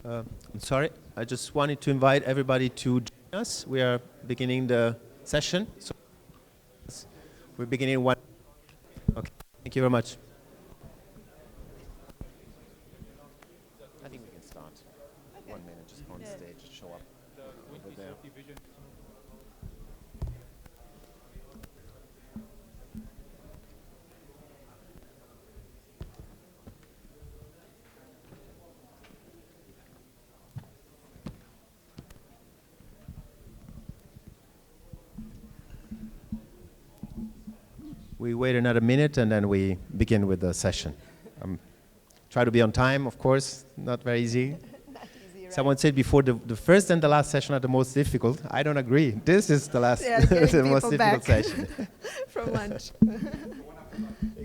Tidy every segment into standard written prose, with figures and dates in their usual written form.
I'm sorry, I just wanted to invite everybody to join us. We are beginning the session. So we're beginning one. Okay, thank you very much. I think we can start. Okay. 1 minute, just on stage, show up over there. We wait another minute and then we begin with the session. Try to be on time, of course, not very easy. Not easy, right? Someone said before the first and the last session are the most difficult. I don't agree. This is the last, the most difficult session. From lunch.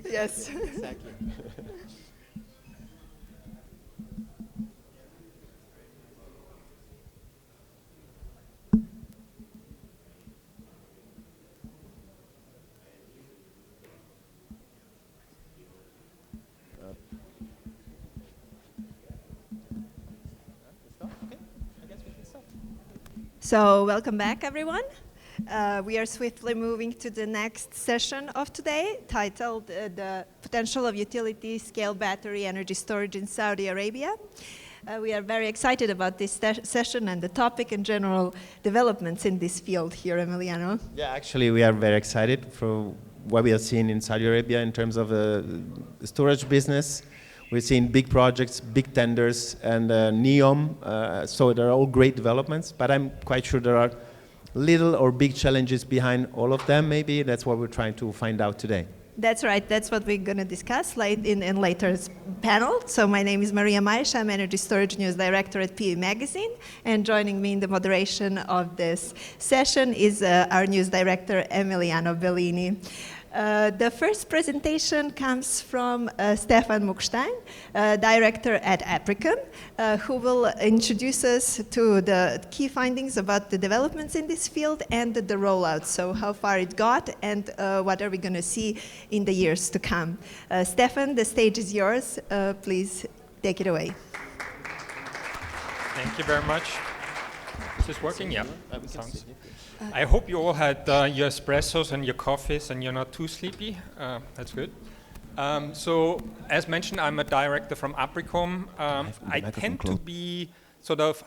Yes. Exactly. So welcome back, everyone. We are swiftly moving to the next session of today, titled The Potential of Utility-Scale Battery Energy Storage in Saudi Arabia. We are very excited about this session and the topic and general developments in this field here, Emiliano. Yeah, actually, we are very excited for what we are seeing in Saudi Arabia in terms of the storage business. We're seeing big projects, big tenders, and NEOM. So they're all great developments, but I'm quite sure there are little or big challenges behind all of them, maybe. That's what we're trying to find out today. That's right. That's what we're going to discuss in later panel. So my name is Maria Maish. I'm Energy Storage News Director at PE Magazine. And joining me in the moderation of this session is our News Director, Emiliano Bellini. The first presentation comes from Stefan Muckstein, Director at Apricum, who will introduce us to the key findings about the developments in this field and the rollout, so how far it got and what are we going to see in the years to come. Stefan, the stage is yours. Please take it away. Thank you very much. Is this working? Yeah. Sounds. I hope you all had your espressos and your coffees and you're not too sleepy. That's good. So, as mentioned, I'm a director from Apricum. I tend to be sort of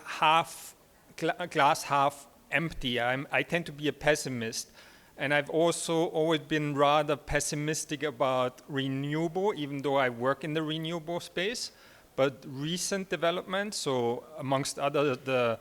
glass half empty. I tend to be a pessimist. And I've also always been rather pessimistic about renewable, even though I work in the renewable space. But recent developments, so amongst others, the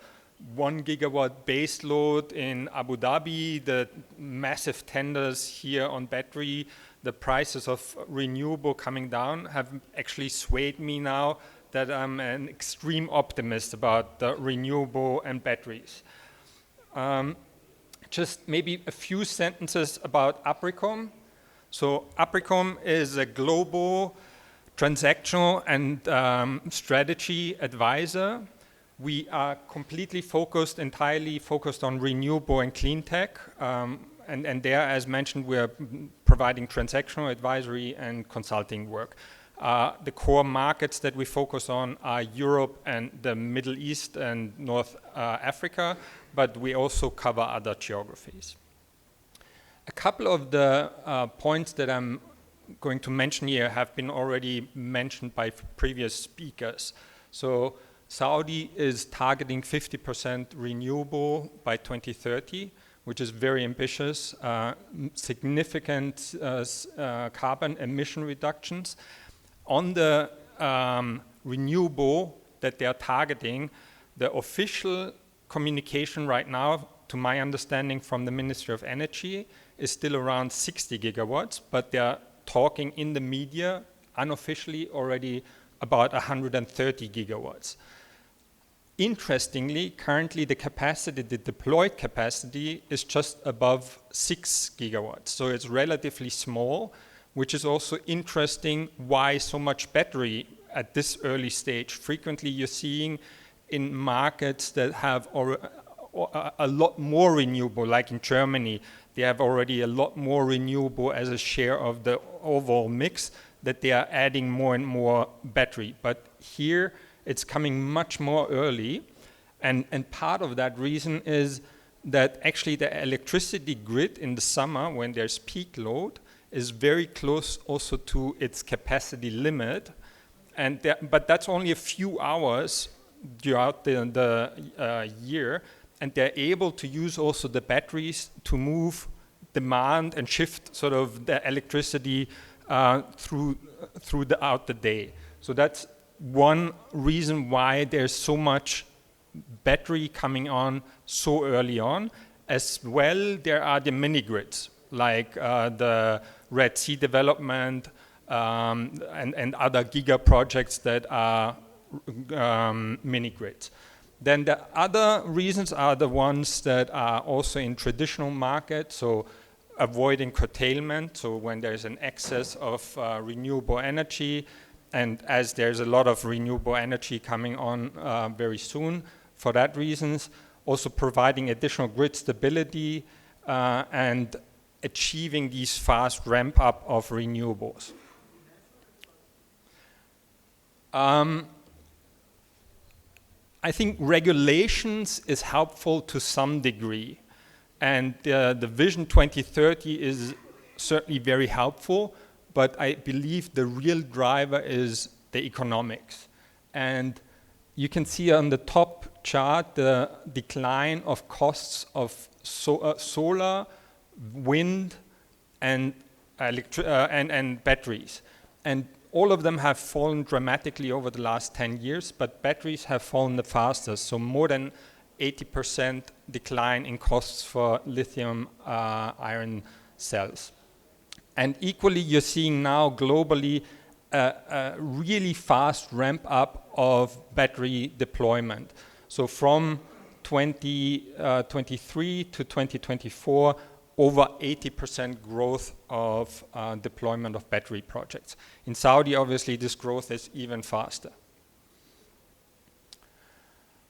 1 gigawatt base load in Abu Dhabi, the massive tenders here on battery, the prices of renewable coming down have actually swayed me now that I'm an extreme optimist about the renewable and batteries. Just maybe a few sentences about Apricum. So Apricum is a global transactional and strategy advisor. We are completely entirely focused on renewable and clean tech. And there, as mentioned, we are providing transactional advisory and consulting work. The core markets that we focus on are Europe and the Middle East and North Africa, but we also cover other geographies. A couple of the points that I'm going to mention here have been already mentioned by previous speakers. So Saudi is targeting 50% renewable by 2030, which is very ambitious, significant carbon emission reductions. On the renewable that they are targeting, the official communication right now, to my understanding from the Ministry of Energy, is still around 60 gigawatts, but they are talking in the media unofficially already about 130 gigawatts. Interestingly, currently the deployed capacity is just above 6 gigawatts. So it's relatively small, which is also interesting why so much battery at this early stage. Frequently you're seeing in markets that have a lot more renewable, like in Germany, they have already a lot more renewable as a share of the overall mix, that they are adding more and more battery. But here, It's coming much more early. And part of that reason is that actually the electricity grid in the summer, when there's peak load, is very close also to its capacity limit. But that's only a few hours throughout the year, and they're able to use also the batteries to move demand and shift sort of the electricity throughout the day. So that's one reason why there's so much battery coming on so early on. As well, there are the mini grids, like the Red Sea development and other giga projects that are mini grids. Then the other reasons are the ones that are also in traditional markets, so avoiding curtailment, so when there's an excess of renewable energy, and as there's a lot of renewable energy coming on very soon, for that reasons, also providing additional grid stability and achieving these fast ramp up of renewables. I think regulations is helpful to some degree, and the Vision 2030 is certainly very helpful, but I believe the real driver is the economics. And you can see on the top chart the decline of costs of solar, wind, and batteries. And all of them have fallen dramatically over the last 10 years, but batteries have fallen the fastest, so more than 80% decline in costs for lithium iron cells. And equally, you're seeing now globally a really fast ramp up of battery deployment. So from 2023 to 2024, over 80% growth of deployment of battery projects. In Saudi, obviously, this growth is even faster.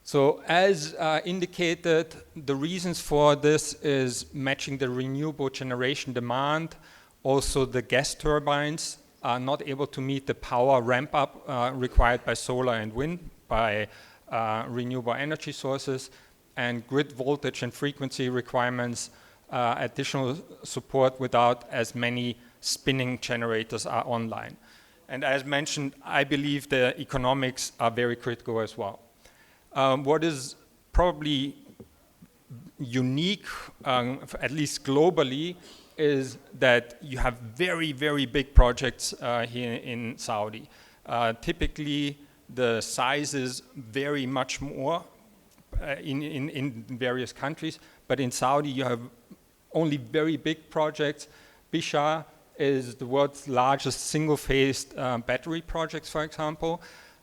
So as indicated, the reasons for this is matching the renewable generation demand. Also, the gas turbines are not able to meet the power ramp up required by solar and wind, by renewable energy sources, and grid voltage and frequency requirements, additional support without as many spinning generators are online. And as mentioned, I believe the economics are very critical as well. What is probably unique, at least globally, is that you have very, very big projects here in Saudi. Typically, the sizes vary much more in various countries, but in Saudi you have only very big projects. Bisha is the world's largest single-phased battery projects, for example,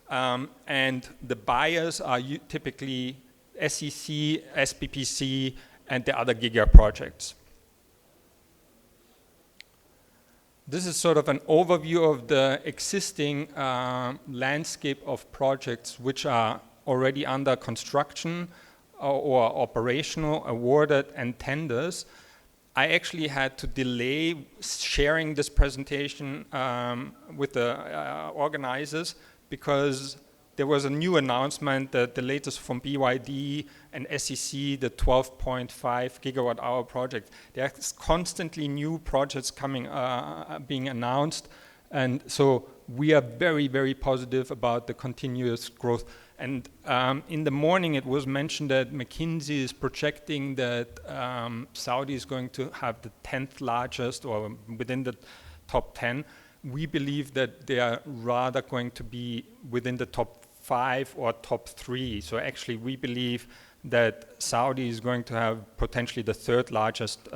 and the buyers are typically SEC, SPPC, and the other giga projects. This is sort of an overview of the existing landscape of projects which are already under construction or operational, awarded, and tenders. I actually had to delay sharing this presentation with the organizers because there was a new announcement that the latest from BYD and SEC, the 12.5 gigawatt hour project. There's constantly new projects coming, being announced. And so we are very, very positive about the continuous growth. And in the morning, it was mentioned that McKinsey is projecting that Saudi is going to have the 10th largest, or within the top 10. We believe that they are rather going to be within the top 5 or top 3. So actually, we believe that Saudi is going to have potentially the 3rd largest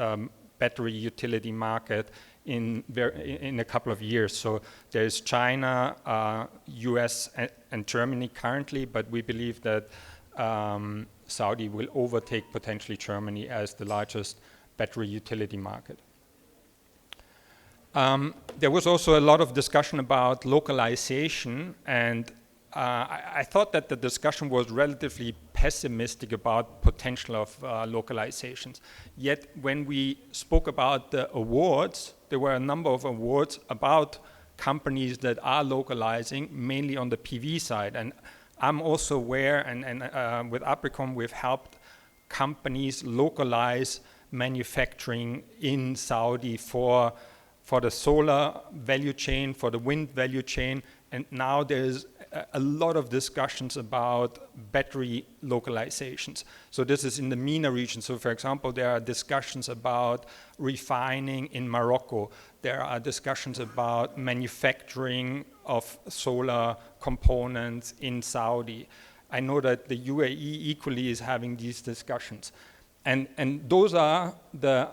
battery utility market in a couple of years. So there's China, US, and Germany currently, but we believe that Saudi will overtake potentially Germany as the largest battery utility market. There was also a lot of discussion about localization, and I thought that the discussion was relatively pessimistic about potential of localizations. Yet when we spoke about the awards, there were a number of awards about companies that are localizing, mainly on the PV side. And I'm also aware, and with Apricom, we've helped companies localize manufacturing in Saudi for the solar value chain, for the wind value chain, and now there's a lot of discussions about battery localizations. So this is in the MENA region. So for example, there are discussions about refining in Morocco. There are discussions about manufacturing of solar components in Saudi. I know that the UAE equally is having these discussions. And those are the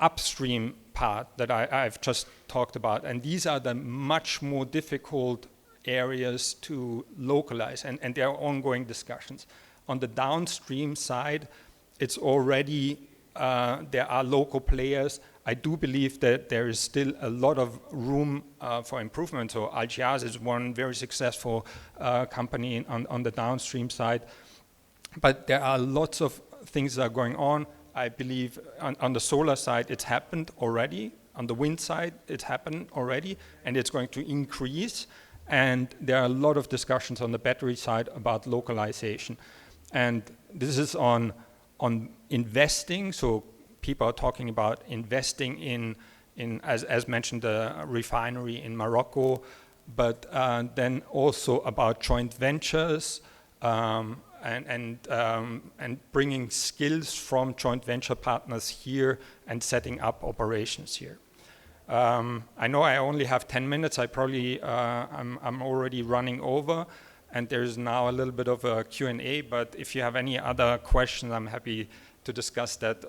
upstream part that I've just talked about. And these are the much more difficult areas to localize, and there are ongoing discussions. On the downstream side, it's already, there are local players. I do believe that there is still a lot of room for improvement. So Al-Jaz is one very successful company on the downstream side. But there are lots of things that are going on. I believe on the solar side, it's happened already. On the wind side, it's happened already, and it's going to increase. And there are a lot of discussions on the battery side about localization. And this is on investing. So people are talking about investing in as mentioned, the refinery in Morocco, but then also about joint ventures, and bringing skills from joint venture partners here and setting up operations here. I know I only have 10 minutes. I probably, I'm already running over, and there's now a little bit of a Q&A, but if you have any other questions, I'm happy to discuss that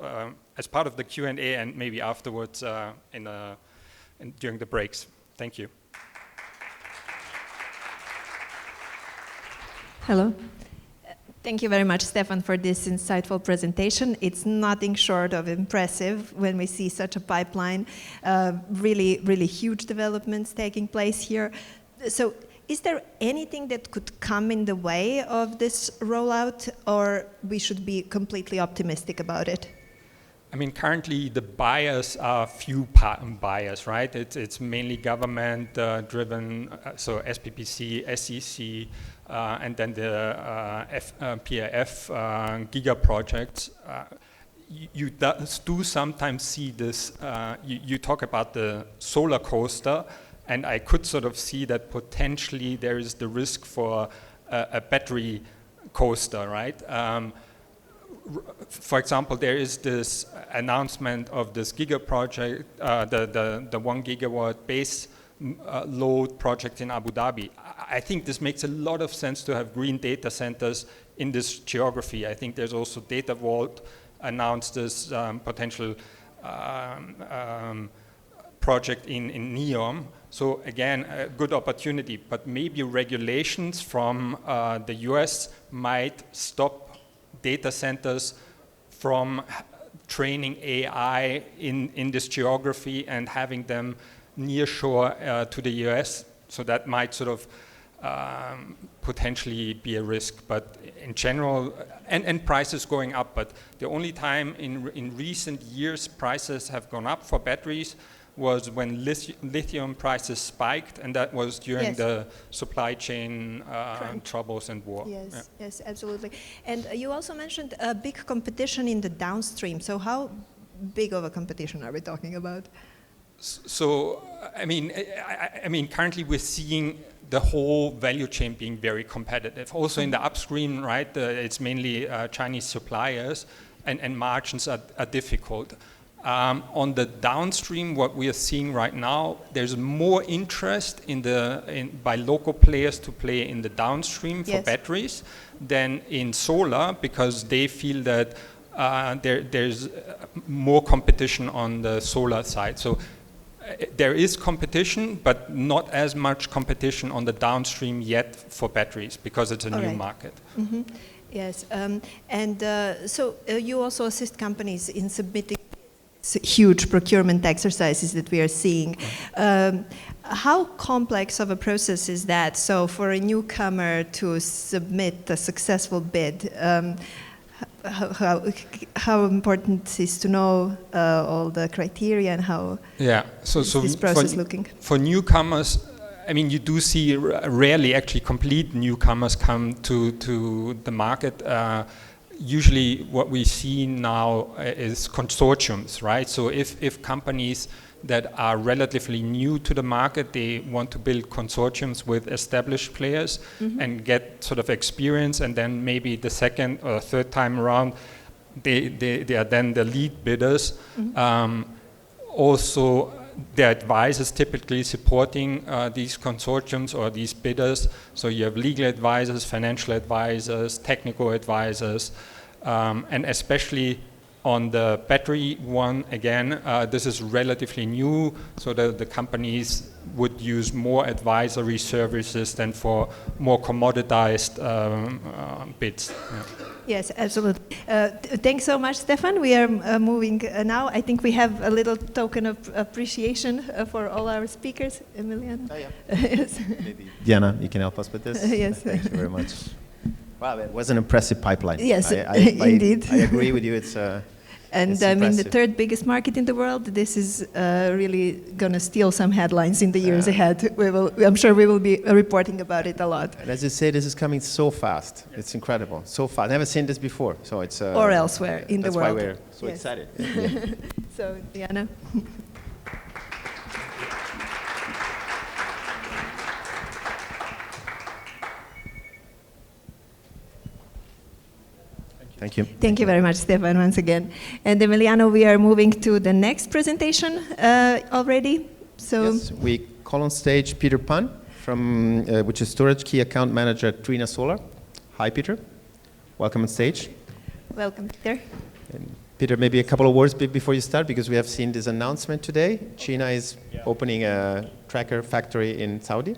as part of the Q&A and maybe afterwards during the breaks. Thank you. Hello. Thank you very much, Stefan, for this insightful presentation. It's nothing short of impressive when we see such a pipeline, really, really huge developments taking place here. So is there anything that could come in the way of this rollout, or we should be completely optimistic about it? I mean, currently the buyers are few buyers, right? It's mainly government-driven, so SPPC, SEC, and then the PIF giga projects. You do sometimes see this, you talk about the solar coaster, and I could sort of see that potentially there is the risk for a battery coaster, right? For example, there is this announcement of this giga project, the 1 gigawatt base load project in Abu Dhabi. I think this makes a lot of sense to have green data centers in this geography. I think there's also Data Vault announced this potential project in NEOM. So again, a good opportunity, but maybe regulations from the US might stop data centers from training AI in this geography and having them near shore to the US. So that might sort of potentially be a risk, but in general, and prices going up. But the only time in recent years prices have gone up for batteries was when lithium prices spiked, and that was during the supply chain troubles and war. Yes, yes, absolutely. And you also mentioned a big competition in the downstream. So how big of a competition are we talking about? So, I mean, currently we're seeing the whole value chain being very competitive. Also in the upstream, right, it's mainly Chinese suppliers, and margins are difficult. On the downstream, what we are seeing right now, there's more interest by local players to play in the downstream for batteries than in solar, because they feel that there's more competition on the solar side. So there is competition, but not as much competition on the downstream yet for batteries, because it's a new market. Mm-hmm. Yes, so you also assist companies in submitting huge procurement exercises that we are seeing. How complex of a process is that? So for a newcomer to submit a successful bid, how important is to know all the criteria and how is this process looking? For newcomers, I mean, you do see rarely actually complete newcomers come to the market. Usually what we see now is consortiums, right? So if companies that are relatively new to the market, they want to build consortiums with established players and get sort of experience, and then maybe the second or third time around, they are then the lead bidders. Also, the advisors typically supporting these consortiums or these bidders. So you have legal advisors, financial advisors, technical advisors, and especially on the battery one, again, this is relatively new, so the companies would use more advisory services than for more commoditized bids. Yeah. Yes, absolutely. Thanks so much, Stefan. We are moving now. I think we have a little token of appreciation for all our speakers. Emiliano? Oh, yeah. Yes. Maybe Diana, you can help us with this? Yes. Thank you very much. Wow, it was an impressive pipeline. Yes, indeed. I agree with you. It's and it's I mean, the impressive. third biggest market in the world, this is really going to steal some headlines in the years ahead. I'm sure we will be reporting about it a lot. And as you say, this is coming so fast. It's incredible. So fast. Never seen this before. So it's Or elsewhere in the world. That's why we're so excited. Yeah. So, Diana. Thank you. Thank you very much, Stefan, once again. And Emiliano, we are moving to the next presentation already. So Yes, we call on stage Peter Pan, from, which is Storage Key Account Manager at Trina Solar. Hi, Peter. Welcome on stage. welcome, Peter. And Peter, maybe a couple of words before you start, because we have seen this announcement today. China is opening a tracker factory in Saudi.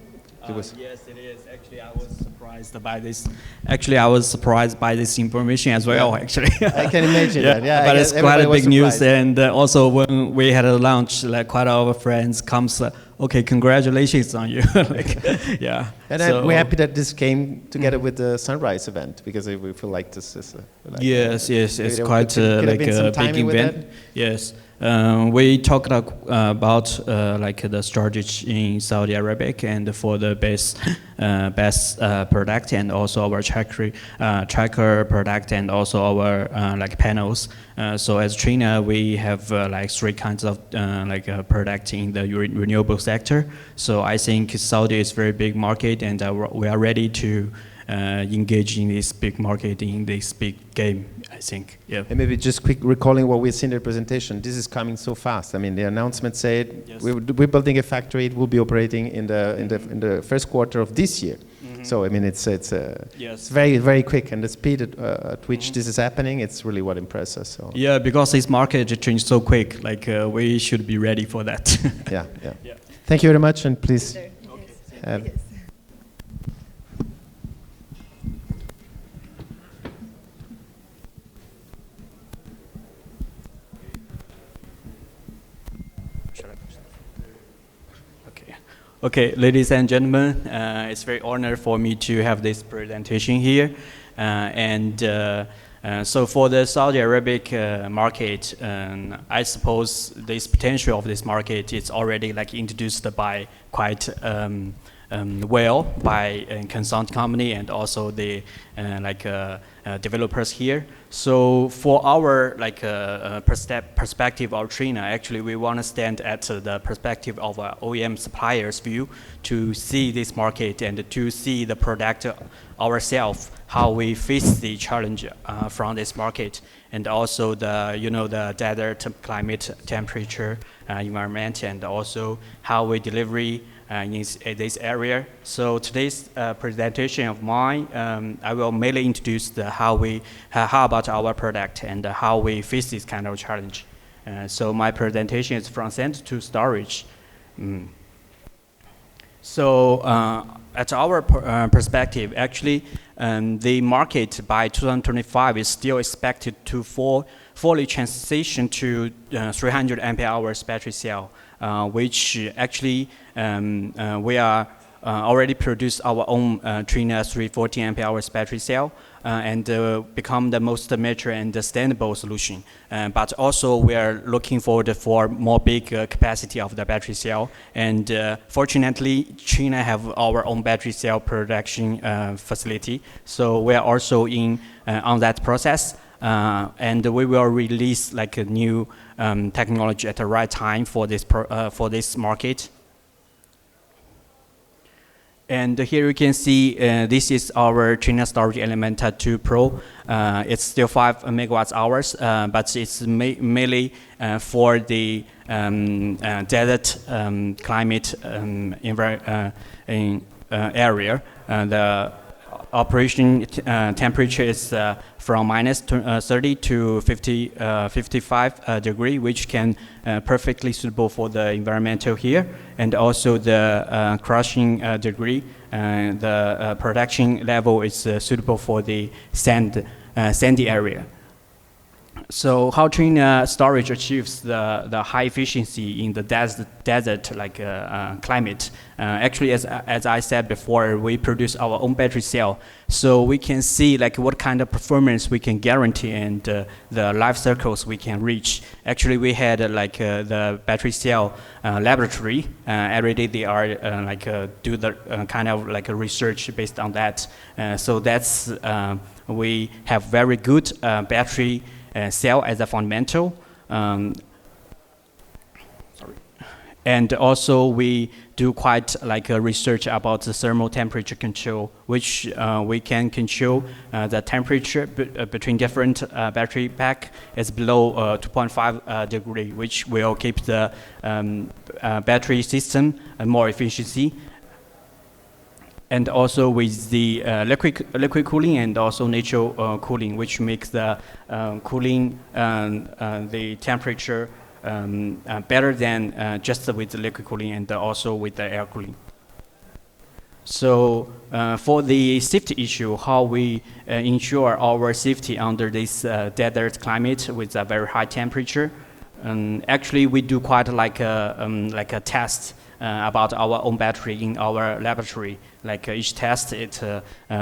Yes, it is. Actually, I was surprised by this. Actually, I was surprised by this information as well. Actually, I can imagine that. Yeah, but I it's guess quite a everybody was big news. surprised. And also, when we had a lunch, like quite a lot of friends comes. Okay, congratulations on you. Like, yeah. And So- we're happy that this came together with the SunRise event, because we feel like this is like, Yes, it's maybe there quite could have like been some a big timing with event. Yes, we talked about like the strategy in Saudi Arabia and for the BESS product, and also our tracker product, and also our like panels. So as Trina, we have like three kinds of product in the renewable sector. So I think Saudi is a very big market, and we are ready to engage in this big market, in this big game, I think. Yeah. And maybe just quick recalling what we see in the presentation. This is coming so fast. I mean, the announcement said Yes. we're building a factory. It will be operating in the first quarter of this year. So I mean, it's Yes. very, very quick, and the speed at which this is happening, it's really what impresses us. So Yeah, because this market changed so quick, like we should be ready for that. yeah. Thank you very much, and please. have- Yes. Okay, ladies and gentlemen, it's very honor for me to have this presentation here. So for the Saudi Arabic market, I suppose this potential of this market is already like introduced by quite well by a consulting company and also the developers here. So for our like perspective of Trina, actually we want to stand at the perspective of OEM suppliers' view to see this market and to see the product ourselves, how we face the challenge from this market, and also the desert climate, temperature, environment, and also how we delivery in this area. So today's presentation of mine, I will mainly introduce how about our product and how we face this kind of challenge. So my presentation is from center to storage. So at our perspective, actually, the market by 2025 is still expected to fully transition to 300 ampere hours battery cell, which actually we are already produce our own Trina 314 ampere hours battery cell and become the most mature and sustainable solution. But also we are looking forward for more big capacity of the battery cell. And fortunately, China have our own battery cell production facility. So we are also on that process. And we will release like a new technology at the right time for this market. And here you can see this is our Trina Storage Elementa 2 Pro. It's still 5 megawatts hours, but it's mainly for the desert climate area. The operation temperature is from minus 30 to 55 degree, which can perfectly suitable for the environmental here, and also the crushing degree. The production level is suitable for the sandy area. So how Trina storage achieves the high efficiency in the desert like climate? Actually, as I said before, we produce our own battery cell, so we can see like what kind of performance we can guarantee and the life cycles we can reach. Actually, we had like the battery cell laboratory. Every day they are do the kind of like a research based on that. So that's we have very good battery cell as a fundamental. And also we do quite like a research about the thermal temperature control, which we can control the temperature between different battery pack is below 2.5 degree, which will keep the battery system more efficiency. And also with the liquid cooling and also natural cooling, which makes the cooling the temperature better than just with the liquid cooling and also with the air cooling. So for the safety issue, how we ensure our safety under this desert climate with a very high temperature, actually we do quite like a test about our own battery in our laboratory. Like each test, it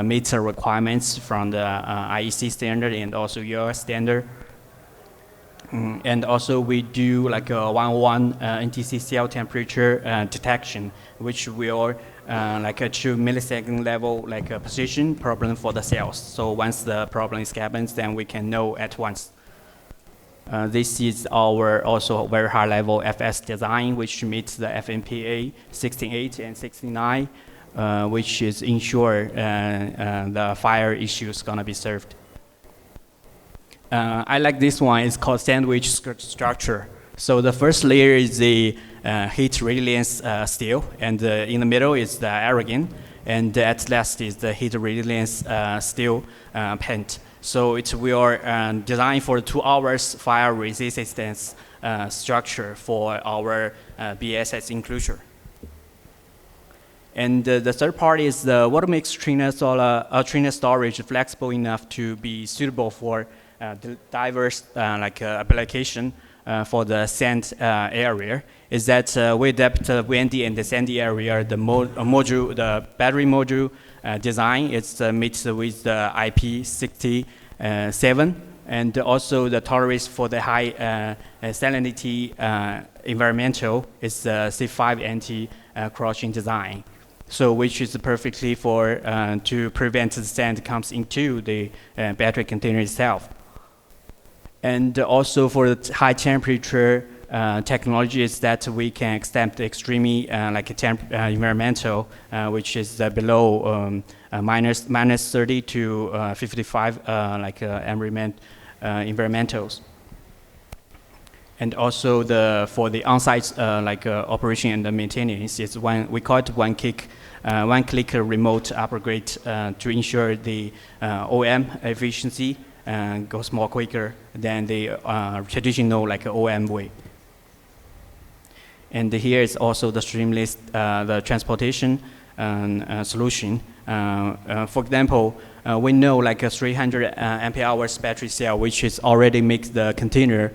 meets the requirements from the IEC standard and also US standard. And also we do like a 101 NTC cell temperature detection, which will like a 2 millisecond level like a position problem for the cells. So once the problem happens, then we can know at once. This is our also very high level FS design, which meets the FMPA 16.8 and 16.9, which is ensure the fire issues gonna be served. I like this one. It's called sandwich structure. So the first layer is the heat resilience steel, and in the middle is the argon, and at last is the heat resilience steel paint. So it will design for 2 hours fire resistance structure for our BESS enclosure. And the third part is what makes Trina storage flexible enough to be suitable for diverse application for the sand area is that we adapt the windy and the sandy area. The battery module design is meets with the IP67, and also the tolerance for the high salinity environmental is C5 anti-crushing design. So which is perfectly for to prevent the sand comes into the battery container itself. And also for the high temperature technologies that we can extend extremely environmental, which is below minus 30 to 55 environmentals. And also for the on-site operation and the maintenance, is we call it one-click remote upgrade to ensure the OM efficiency goes more quicker than the traditional OM way. And here is also the streamless the transportation solution. For example, we know a 300 ampere hours battery cell, which is already makes the container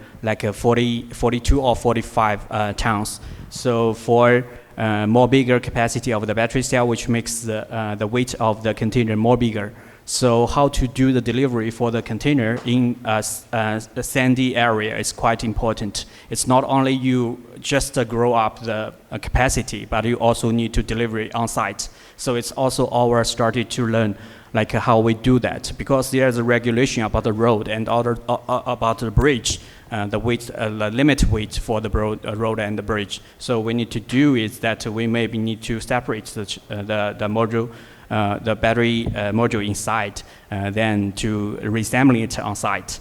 42 or 45 tons. So for more bigger capacity of the battery cell, which makes the weight of the container more bigger. So how to do the delivery for the container in a sandy area is quite important. It's not only you just grow up the capacity, but you also need to deliver it on site. So it's also our strategy to learn like how we do that, because there's a regulation about the road and about the bridge, the weight, the limit weight for the road and the bridge. So we need to do is that we maybe need to separate the module, the battery module inside, then to reassembling it on site.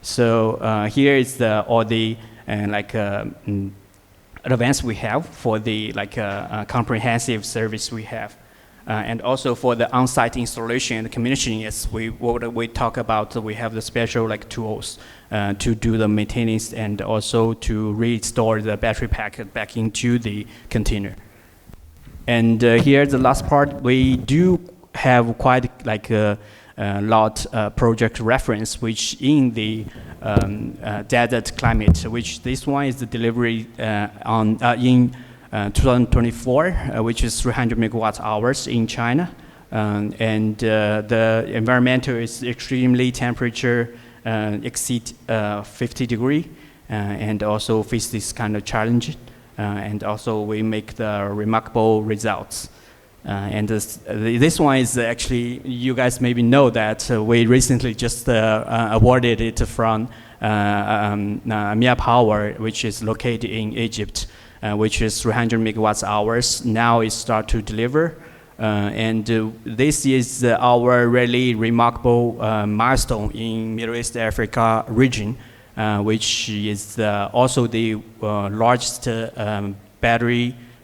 So here is all the advance we have for the comprehensive service we have. And also for the on-site installation and commissioning, yes, what we talk about, we have the special tools to do the maintenance and also to restore the battery pack back into the container. And here, the last part, we do have quite a lot project reference, which in the desert climate, which this one is the delivery in 2024, which is 300 megawatt hours in China. And the environmental is extremely temperature exceed 50 degree and also face this kind of challenge. And also we make the remarkable results. And this one is actually, you guys maybe know that we recently just awarded it from MENA Power, which is located in Egypt, which is 300 megawatts hours. Now it start to deliver. And this is our really remarkable milestone in Middle East Africa region, which is also the largest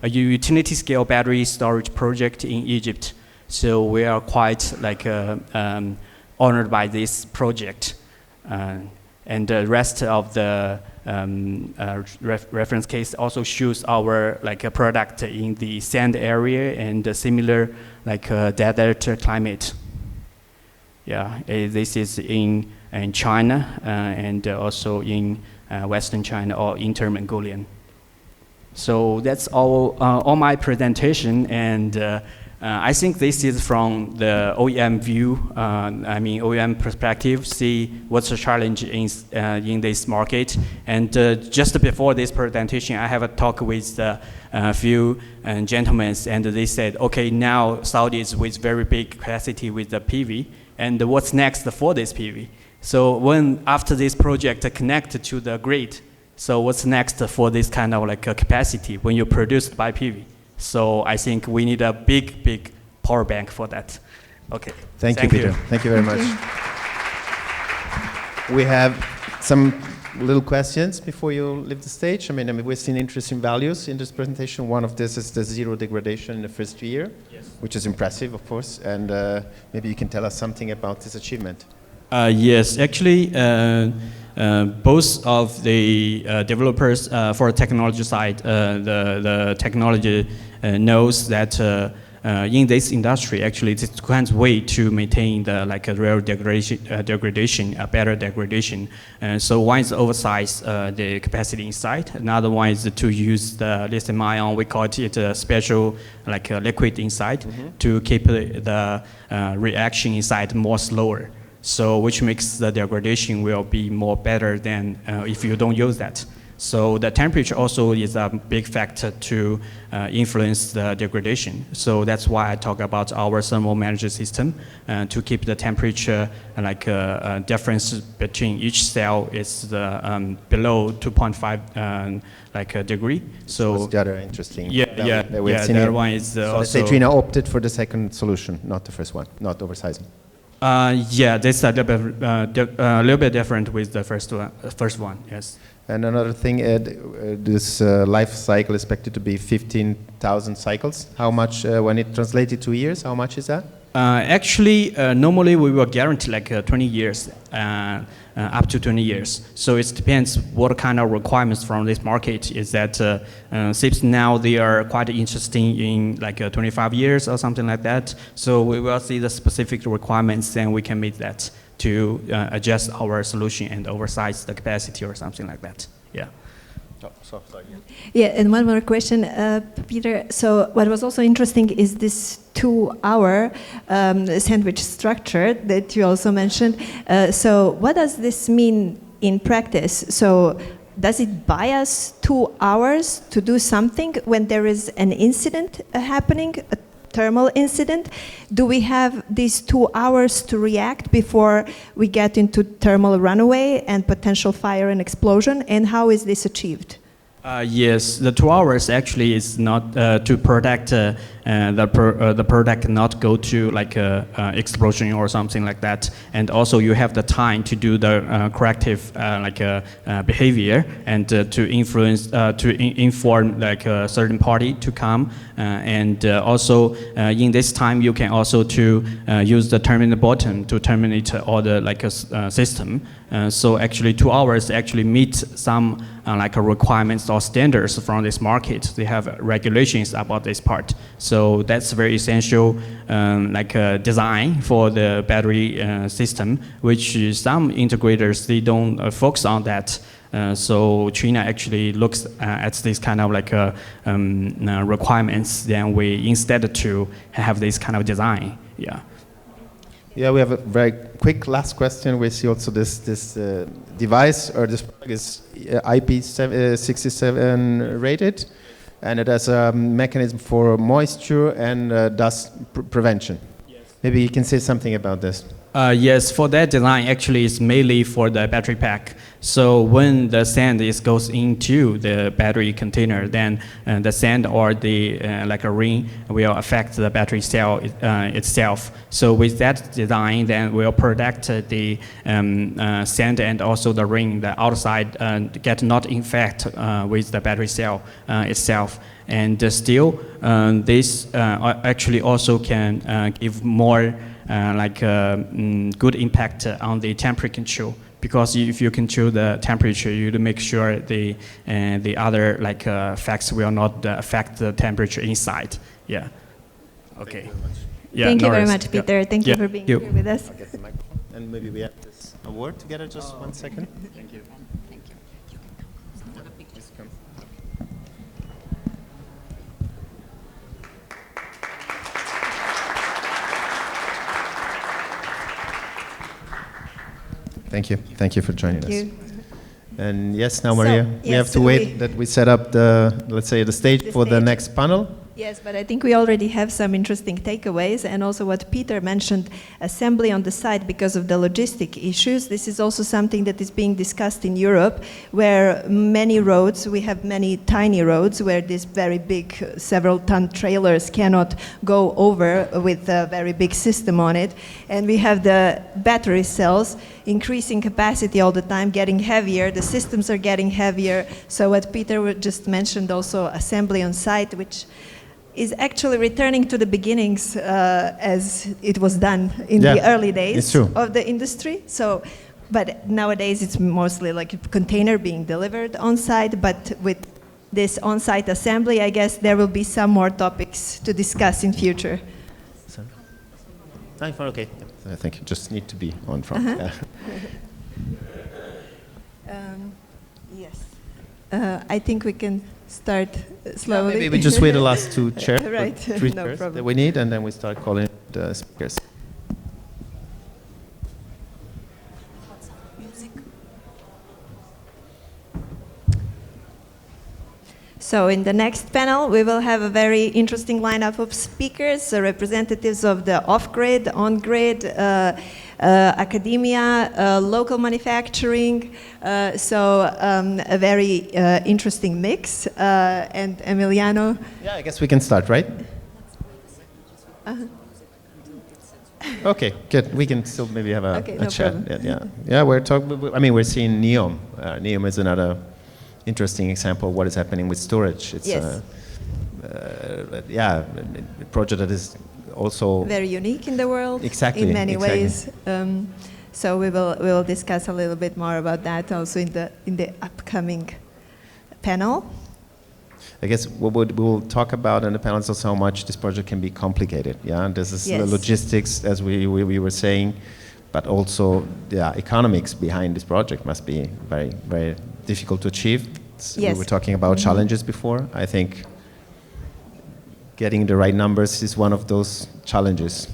utility scale battery storage project in Egypt. So we are quite honored by this project. And the rest of the reference case also shows our a product in the sand area and a similar desert climate. Yeah, this is in China and also in Western China or Inner Mongolian. So that's all my presentation, and I think this is from the OEM view, OEM perspective, see what's the challenge in this market. And just before this presentation, I have a talk with a few gentlemen, and they said, okay, now Saudi is with very big capacity with the PV, and what's next for this PV? So after this project connected to the grid, so what's next for this kind of capacity when you produce by PV? So I think we need a big power bank for that. Okay. Thank you, Peter. Thank you very much. We have some little questions before you leave the stage. I mean, we've seen interesting values in this presentation. One of this is the zero degradation in the first year, yes, which is impressive, of course. And maybe you can tell us something about this achievement. Yes, actually, both of the developers for the technology side, the technology knows that in this industry, actually, it's one way to maintain the a real degradation, a better degradation. So one is oversize the capacity inside. Another one is to use the lithium ion. We call it a special liquid inside to keep the reaction inside more slower. So which makes the degradation will be more better than if you don't use that. So the temperature also is a big factor to influence the degradation. So that's why I talk about our thermal management system to keep the temperature difference between each cell is below 2.5 degree. So what's the other interesting? The other one is so also. let's say Trina opted for the second solution, not the first one, not oversizing. This a little bit different with the first one, yes. And another thing, this life cycle is expected to be 15,000 cycles. How much, when it translated to years, how much is that? Actually, normally we will guarantee 20 years, up to 20 years. So it depends what kind of requirements from this market is that SIPs now they are quite interesting in 25 years or something like that. So we will see the specific requirements and we can meet that to adjust our solution and oversize the capacity or something like that. Yeah. Sorry. Yeah, and one more question, Peter. So what was also interesting is this 2-hour sandwich structure that you also mentioned. So what does this mean in practice? So does it buy us 2 hours to do something when there is an incident happening, a thermal incident? Do we have these 2 hours to react before we get into thermal runaway and potential fire and explosion? And how is this achieved? Yes, the 2 hours actually is not to protect the product not go to like a explosion or something like that, and also you have the time to do the corrective behavior and to influence inform like a certain party to come, and also in this time you can also to use the terminal button to terminate all the like a system. So actually 2 hours actually meet some requirements or standards from this market. They have regulations about this part. So that's very essential design for the battery system, which some integrators, they don't focus on that. So China actually looks at this kind of requirements, then we instead to have this kind of design. Yeah. Yeah, we have a very quick last question. We see also this device or this product is IP67 rated, and it has a mechanism for moisture and dust prevention. Yes. Maybe you can say something about this. Yes, for that design actually is mainly for the battery pack. So when the sand goes into the battery container, then the sand or the like a ring will affect the battery cell itself. So with that design, then we'll protect the sand and also the ring, the outside get not infected with the battery cell itself. And still, this actually also can give more good impact on the temperature control, because if you control the temperature, you make sure the other facts will not affect the temperature inside. Yeah. Okay. Yeah, Thank you very much, Peter. Yeah. Thank you for being here with us. I'll get the microphone. And maybe we have this award together. Just 1 second. Thank you. Thank you. Thank you for joining Thank us. you. And yes, now Maria, we yes, have to so wait that we set up the, let's say, the stage for the next panel. Yes, but I think we already have some interesting takeaways, and also what Peter mentioned, assembly on the site because of the logistic issues. This is also something that is being discussed in Europe, where many roads, we have many tiny roads where these very big several-ton trailers cannot go over with a very big system on it. And we have the battery cells increasing capacity all the time, getting heavier. The systems are getting heavier. So what Peter just mentioned, also assembly on site, which is actually returning to the beginnings as it was done in the early days of the industry. So, but nowadays it's mostly like a container being delivered on site, but with this on-site assembly, I guess there will be some more topics to discuss in future. Okay. I think you just need to be on front. Yes. I think we can start slowly. Maybe we just wait the last 2 chairs, right. 3 No chairs problem. that we need, and then we start calling the speakers. So in the next panel, we will have a very interesting lineup of speakers, representatives of the off-grid, on-grid, academia, local manufacturing, so a very interesting mix. And Emiliano? Yeah, I guess we can start, right? Okay, good. We can still maybe have a chat. Yeah, we're talking. I mean, we're seeing NEOM. NEOM is another interesting example of what is happening with storage. It's a project that is also very unique in the world. Exactly. In many ways. So we will discuss a little bit more about that also in the upcoming panel. I guess what we will talk about in the panel is also how much this project can be complicated. Yeah, this is the logistics, as we were saying, but also the economics behind this project must be very, very difficult to achieve. Yes. We were talking about challenges before. I think getting the right numbers is one of those challenges.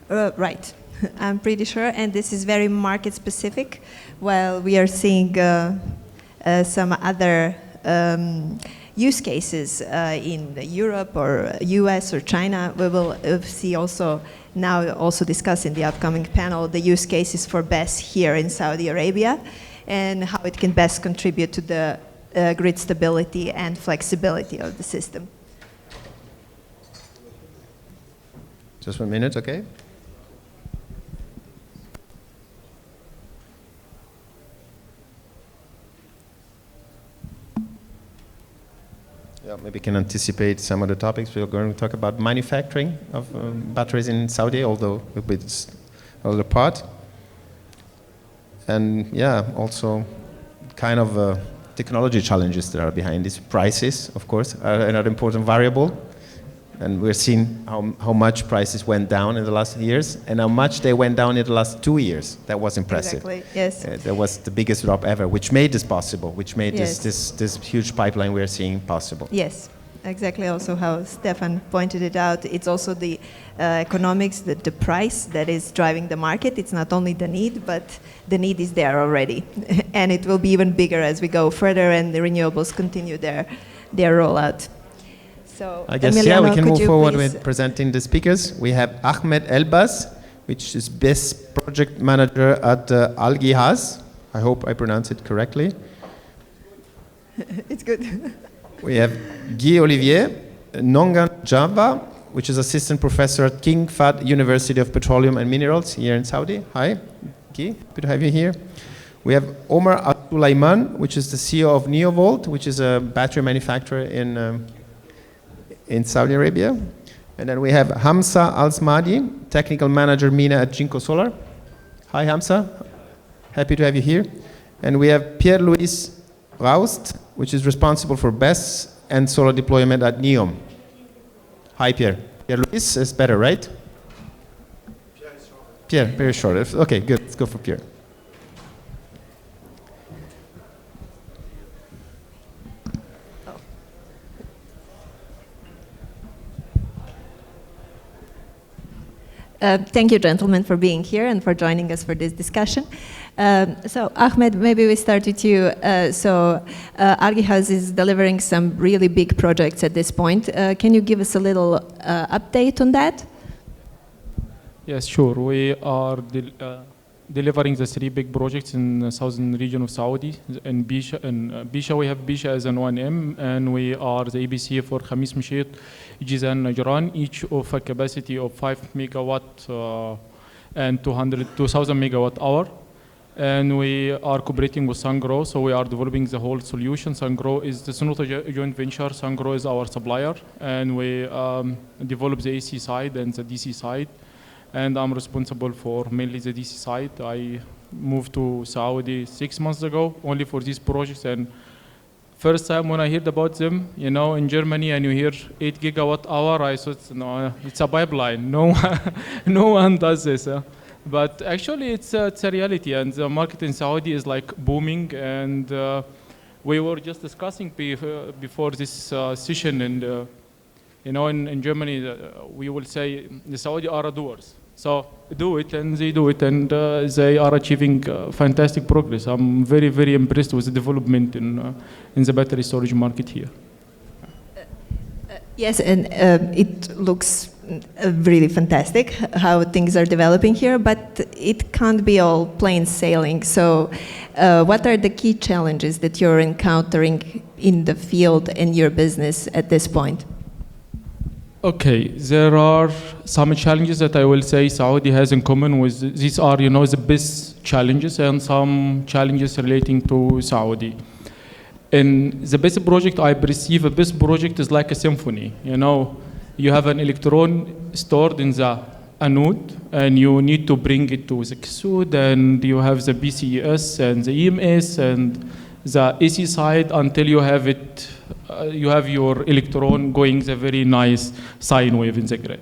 Right. I'm pretty sure, and this is very market specific. While we are seeing some other use cases in Europe or US or China, we will see also now also discuss in the upcoming panel the use cases for BESS here in Saudi Arabia and how it can best contribute to the grid stability and flexibility of the system. Just 1 minute, okay? Yeah, maybe can anticipate some of the topics. We're going to talk about manufacturing of batteries in Saudi, although a bit other part. And yeah, also kind of technology challenges that are behind this. Prices, of course, are another important variable. And we're seeing how much prices went down in the last years and how much they went down in the last 2 years. That was impressive. Exactly, yes. That was the biggest drop ever, which made this possible, which made Yes. this huge pipeline we're seeing possible. Yes, exactly also how Stefan pointed it out. It's also the economics, the price that is driving the market. It's not only the need, but the need is there already. And it will be even bigger as we go further and the renewables continue their rollout. So, I guess, Emiliano, yeah, we can could move you forward please- with presenting the speakers. We have Ahmed Elbaz, which is BESS project manager at Al Ghihaz. I hope I pronounce it correctly. It's good. We have Guy Olivier Nongan Java, which is assistant professor at King Fahd University of Petroleum and Minerals here in Saudi. Hi, Guy, good to have you here. We have Omar Al-Sulaiman, which is the CEO of Neovolt, which is a battery manufacturer in Saudi Arabia. And then we have Hamza Al-Smadi, technical manager MENA at Jinko Solar. Hi, Hamza. Happy to have you here. And we have Pierre-Louis Raust, which is responsible for BESS and solar deployment at NEOM. Hi, Pierre. Pierre-Louis is better, right? Pierre, very short. Okay, good. Let's go for Pierre. Thank you, gentlemen, for being here and for joining us for this discussion. So, Ahmed, maybe we start with you. Al Ghihaz is delivering some really big projects at this point. Can you give us a little update on that? Yes, sure. We are delivering the 3 big projects in the southern region of Saudi. In Bisha, we have Bisha as an O&M, and we are the EPC for Khamis Mashit, Jizan, Najran, each of a capacity of 5 megawatt and 2,000 megawatt hour. And we are cooperating with SunGrow, so we are developing the whole solution. SunGrow is not a joint venture. SunGrow is our supplier, and we develop the AC side and the DC side. And I'm responsible for mainly the DC side. I moved to Saudi 6 months ago, only for these projects. And first time when I heard about them, you know, in Germany, and you hear 8 gigawatt hour, I thought, no, it's a pipeline. No, no one does this. But actually, it's a reality, and the market in Saudi is like booming. And we were just discussing before this session, and you know, in Germany, we will say the Saudi are doers. So do it, and they do it, and they are achieving fantastic progress. I'm very, very impressed with the development in the battery storage market here. Yes, and it looks really fantastic how things are developing here, but it can't be all plain sailing. So what are the key challenges that you're encountering in the field in your business at this point? Okay, there are some challenges that I will say Saudi has in common with, these are, you know, the best challenges and some challenges relating to Saudi. In the BESS project, I perceive a BESS project is like a symphony. You know, you have an electron stored in the anode, and you need to bring it to the cathode, and you have the BCES and the EMS and the AC side until you have it. You have your electron going the very nice sine wave in the grid.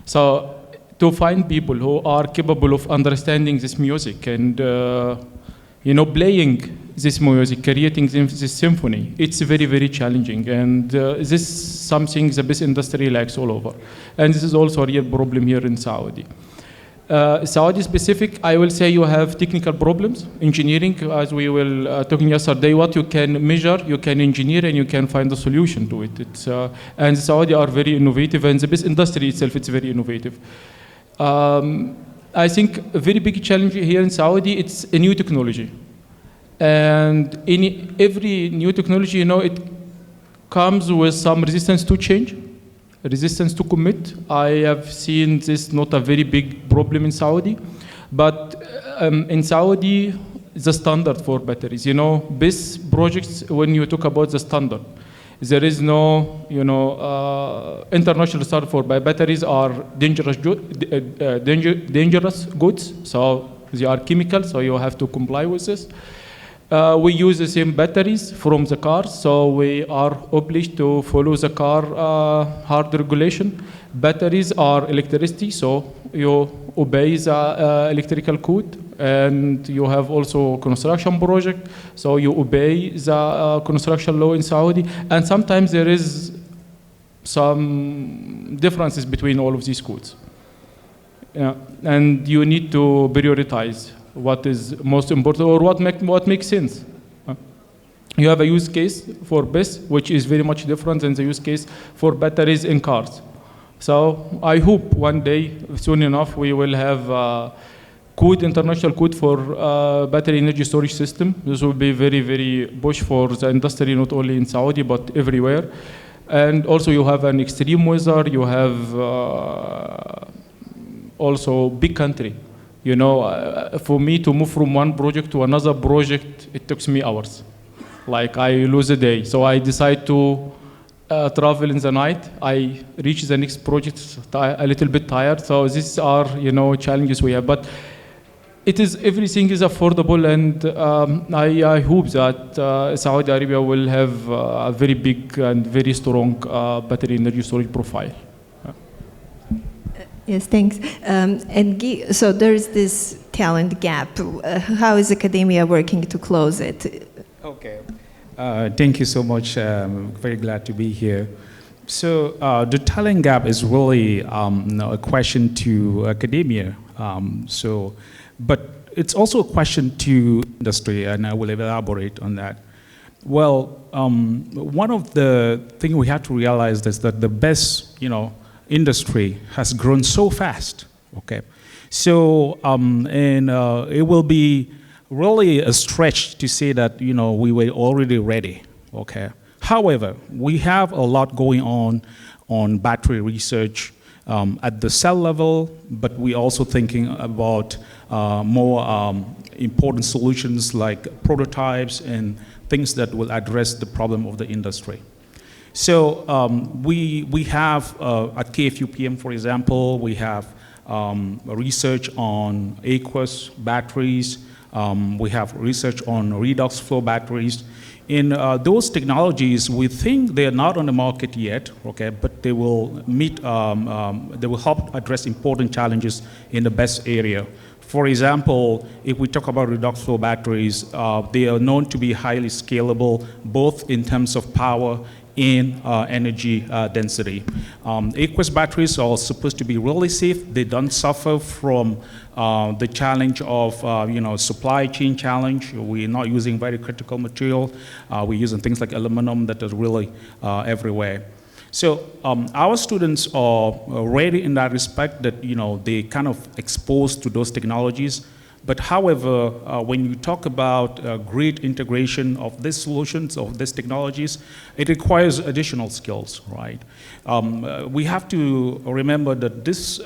So to find people who are capable of understanding this music and you know, playing this music, creating this symphony, it's very, very challenging. And this is something the BESS industry lacks all over. And this is also a real problem here in Saudi. Saudi specific, I will say you have technical problems, engineering, as we were talking yesterday, what you can measure, you can engineer, and you can find a solution to it. And Saudi are very innovative, and the BESS industry itself, it's very innovative. I think a very big challenge here in Saudi, it's a new technology. And in every new technology, you know, it comes with some resistance to change, resistance to commit. I have seen this not a very big problem in Saudi, but in Saudi, the standard for batteries, you know, BESS projects, when you talk about the standard, there is no, you know, international standard for batteries are dangerous goods, so they are chemicals, so you have to comply with this. We use the same batteries from the cars, so we are obliged to follow the car hard regulation. Batteries are electricity, so you obey the electrical code, and you have also construction project, so you obey the construction law in Saudi. And sometimes there is some differences between all of these codes. Yeah. And you need to prioritize what is most important or what makes sense. You have a use case for BESS, which is very much different than the use case for batteries in cars. So I hope one day, soon enough, we will have international code for battery energy storage system. This will be very, very push for the industry, not only in Saudi, but everywhere. And also you have an extreme weather, you have also big country. You know, for me to move from one project to another project, it takes me hours. Like I lose a day. So I decide to travel in the night. I reach the next project a little bit tired. So these are, you know, challenges we have. But everything is affordable, and I hope that Saudi Arabia will have a very big and very strong battery energy storage profile. Yes, thanks. So there is this talent gap. How is academia working to close it? Okay. Thank you so much. I'm very glad to be here. So the talent gap is really a question to academia. But it's also a question to industry, and I will elaborate on that. Well, one of the things we have to realize is that the BESS, industry has grown so fast. Okay, so it will be really a stretch to say that we were already ready. Okay, however, we have a lot going on battery research at the cell level, but we're also thinking about more important solutions like prototypes and things that will address the problem of the industry. So we have at KFUPM, for example, we have research on aqueous batteries. We have research on redox flow batteries. In those technologies, we think they are not on the market yet, okay, but they will they will help address important challenges in the BESS area. For example, if we talk about redox flow batteries, they are known to be highly scalable, both in terms of power and energy density. Aqueous batteries are supposed to be really safe. They don't suffer from the challenge of supply chain challenge. We're not using very critical material. We're using things like aluminum that is really everywhere. So our students are ready in that respect, that they kind of exposed to those technologies. But however, when you talk about great integration of these solutions, of these technologies, it requires additional skills, right? We have to remember that this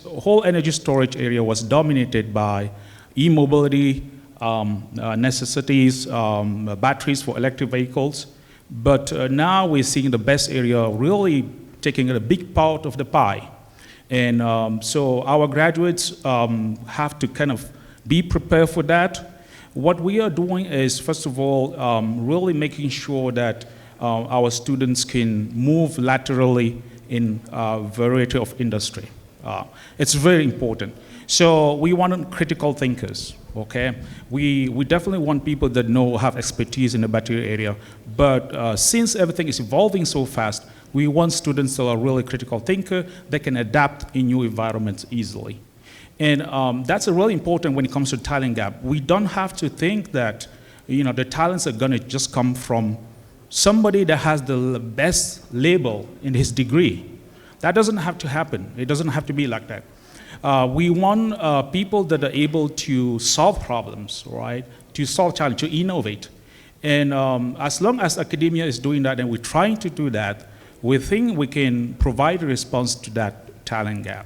whole energy storage area was dominated by e-mobility necessities, batteries for electric vehicles. But now we're seeing the BESS area really taking a big part of the pie. And so our graduates have to kind of be prepared for that. What we are doing is, first of all, really making sure that our students can move laterally in a variety of industry. It's very important. So we want critical thinkers, Okay, we definitely want people that have expertise in the battery area, but since everything is evolving so fast, we want students that are really critical thinker that can adapt in new environments easily. And that's really important when it comes to talent gap. We don't have to think that the talents are gonna just come from somebody that has the best label in his degree. That doesn't have to happen. It doesn't have to be like that. We want people that are able to solve problems, right? To solve challenges, to innovate. And as long as academia is doing that and we're trying to do that, we think we can provide a response to that talent gap.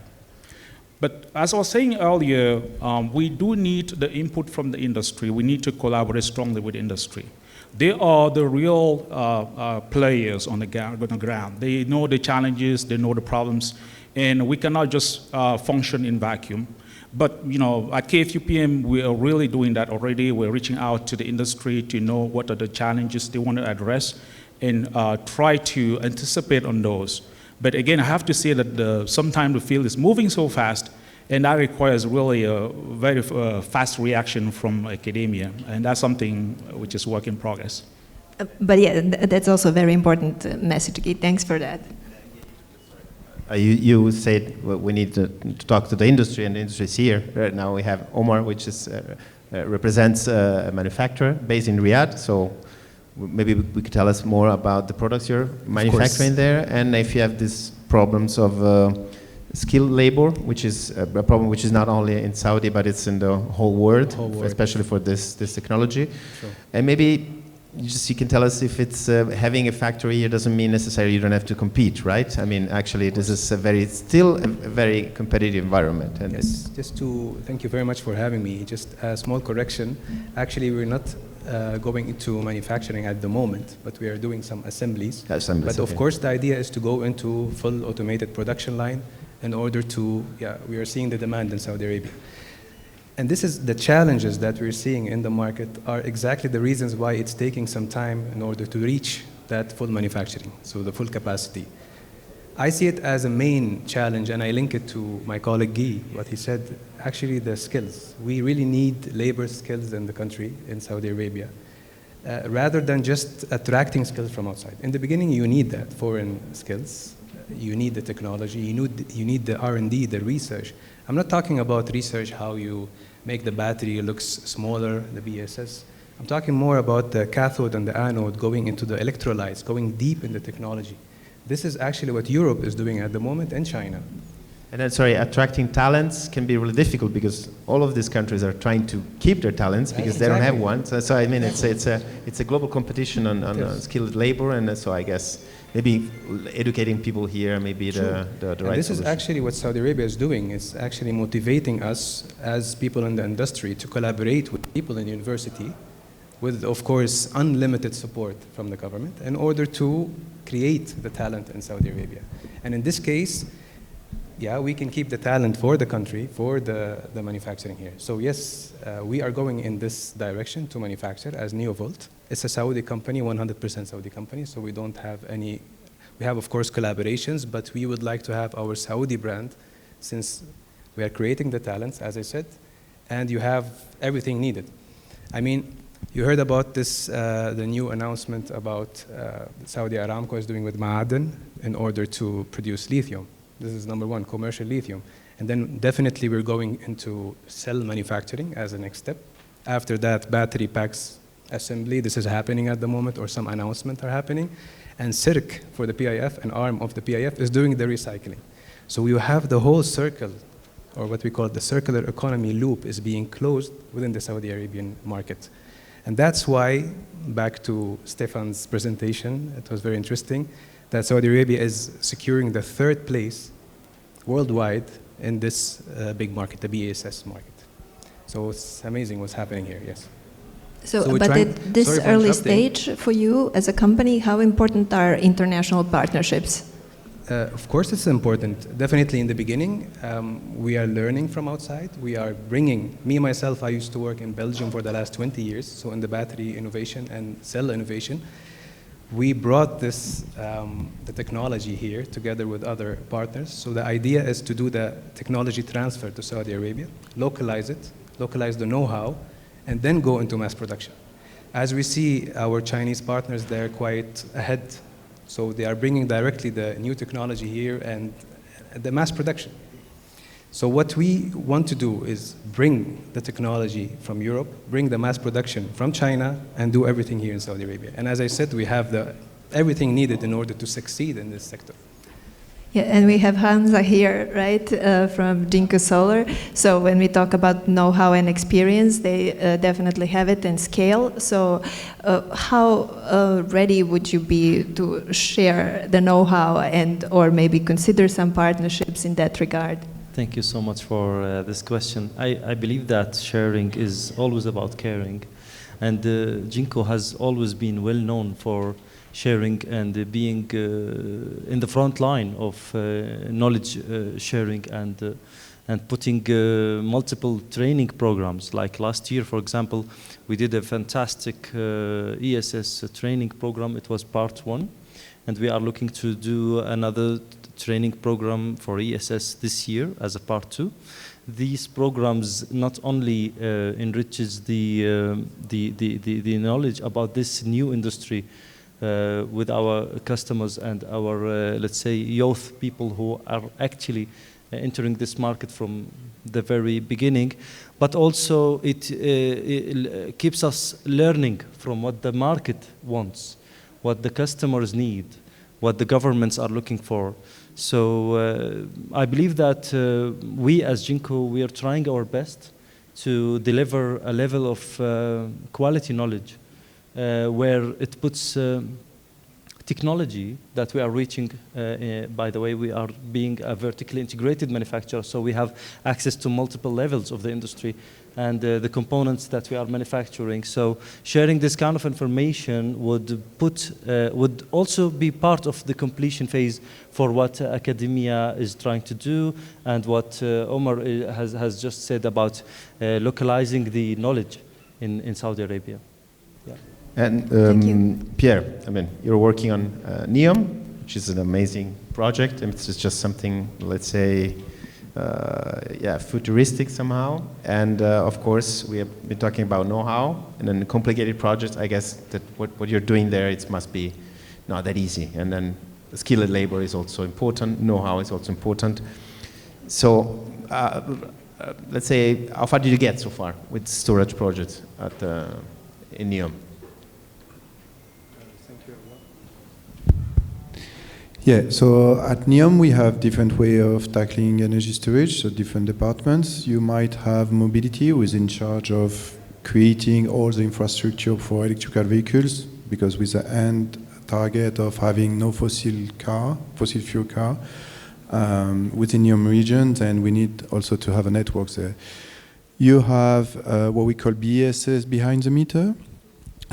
But as I was saying earlier, we do need the input from the industry. We need to collaborate strongly with industry. They are the real players on the ground. They know the challenges, they know the problems, and we cannot just function in vacuum. But at KFUPM, we are really doing that already. We're reaching out to the industry to know what are the challenges they want to address and try to anticipate on those. But again, I have to say that sometimes the field is moving so fast, and that requires really a very fast reaction from academia, and that's something which is work in progress. But yeah, that's also a very important message, Guy. Thanks for that. You said we need to talk to the industry, and the industry is here. Right now we have Omar, which is, represents a manufacturer based in Riyadh, so maybe we could tell us more about the products you're manufacturing there, and if you have these problems of skilled labor, which is a problem which is not only in Saudi, but it's in the whole world, especially for this technology. Sure. And maybe you can tell us if it's having a factory here doesn't mean necessarily you don't have to compete, right? I mean, actually, this is still a very competitive environment. And yes, thank you very much for having me. Just a small correction. Actually, we're not going into manufacturing at the moment, but we are doing some assemblies. But of course, the idea is to go into full automated production line in order to, we are seeing the demand in Saudi Arabia. And this is the challenges that we're seeing in the market are exactly the reasons why it's taking some time in order to reach that full manufacturing, so the full capacity. I see it as a main challenge, and I link it to my colleague Guy, what he said, actually the skills. We really need labor skills in the country, in Saudi Arabia, rather than just attracting skills from outside. In the beginning, you need that, foreign skills. You need the technology, you need the R&D, the research. I'm not talking about research, how you make the battery looks smaller, the BESS. I'm talking more about the cathode and the anode going into the electrolytes, going deep in the technology. This is actually what Europe is doing at the moment, and China. And then, sorry, attracting talents can be really difficult because all of these countries are trying to keep their talents because they don't have one. So I mean, it's a global competition on skilled labor, and so I guess maybe educating people here, maybe the right this solution. is actually what Saudi Arabia is doing. It's actually motivating us as people in the industry to collaborate with people in university with, of course, unlimited support from the government in order to create the talent in Saudi Arabia. And in this case, we can keep the talent for the country, for the manufacturing here. So yes, we are going in this direction to manufacture as NeoVolt. It's a Saudi company, 100% Saudi company, so we don't have any, we have of course collaborations, but we would like to have our Saudi brand since we are creating the talents, as I said, and you have everything needed. I mean, you heard about this, the new announcement about Saudi Aramco is doing with Ma'aden in order to produce lithium. This is number one, commercial lithium. And then definitely we're going into cell manufacturing as a next step. After that, battery packs assembly, this is happening at the moment, or some announcements are happening. And CIRC for the PIF, an arm of the PIF, is doing the recycling. So you have the whole circle, or what we call the circular economy loop, is being closed within the Saudi Arabian market. And that's why, back to Stefan's presentation, it was very interesting, that Saudi Arabia is securing the 3rd place worldwide in this big market, the BESS market. So it's amazing what's happening here, yes. So but at this early stage for you as a company, how important are international partnerships? Of course it's important. Definitely in the beginning, we are learning from outside. We are bringing, me myself, I used to work in Belgium for the last 20 years, so in the battery innovation and cell innovation. We brought this, the technology here together with other partners. So the idea is to do the technology transfer to Saudi Arabia, localize it, localize the know-how, and then go into mass production. As we see, our Chinese partners, they're quite ahead. So they are bringing directly the new technology here and the mass production. So what we want to do is bring the technology from Europe, bring the mass production from China, and do everything here in Saudi Arabia. And as I said, we have everything needed in order to succeed in this sector. Yeah, and we have Hamza here, right, from Jinko Solar. So when we talk about know-how and experience, they definitely have it and scale. So how ready would you be to share the know-how and or maybe consider some partnerships in that regard? Thank you so much for this question. I believe that sharing is always about caring. And Jinko has always been well known for sharing and being in the front line of knowledge sharing and putting multiple training programs. Like last year, for example, we did a fantastic ESS training program. It was part 1, and we are looking to do another training program for ESS this year as a part 2. These programs not only enriches the knowledge about this new industry with our customers and our, let's say, youth people who are actually entering this market from the very beginning, but also it keeps us learning from what the market wants, what the customers need, what the governments are looking for. So I believe that we as Jinko, we are trying our best to deliver a level of quality knowledge where it puts technology that we are reaching. By the way, we are being a vertically integrated manufacturer, so we have access to multiple levels of the industry and the components that we are manufacturing. So sharing this kind of information would also be part of the completion phase for what academia is trying to do and what Omar has just said about localizing the knowledge in Saudi Arabia. Yeah. And Pierre, I mean, you're working on NEOM, which is an amazing project, and it's just something, let's say, futuristic somehow. And of course, we have been talking about know-how, and then complicated projects. I guess that what you're doing there, it must be not that easy. And then skilled labor is also important. Know-how is also important. So let's say, how far did you get so far with storage projects in NEOM? Yeah, so at NEOM we have different way of tackling energy storage, so different departments. You might have mobility, who is in charge of creating all the infrastructure for electrical vehicles, because with the end target of having no fossil fuel car within NEOM region, and we need also to have a network there. You have what we call BESS, behind the meter.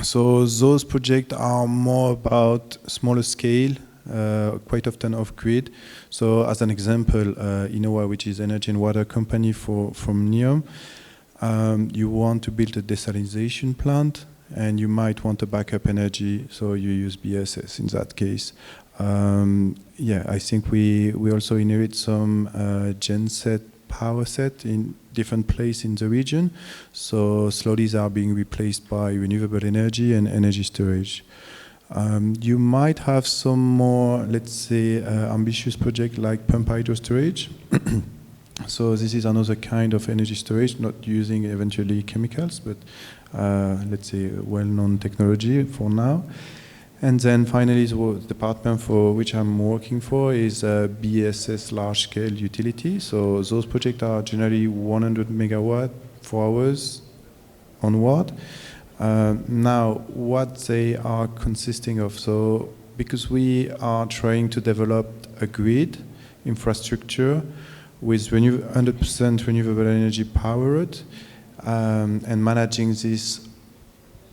So those projects are more about smaller scale, quite often off-grid. So as an example, Innova, which is energy and water company from NEOM, you want to build a desalination plant and you might want a backup energy, so you use BESS in that case. I think we also inherit some genset power set in different places in the region. So slowly they are being replaced by renewable energy and energy storage. You might have some more, let's say, ambitious project like pump hydro storage. So this is another kind of energy storage, not using eventually chemicals, but let's say well-known technology for now. And then finally, the department for which I'm working for is BESS large-scale utility. So those projects are generally 100 megawatt for hours onward. Now, what they are consisting of, so because we are trying to develop a grid infrastructure with 100% renewable energy powered and managing this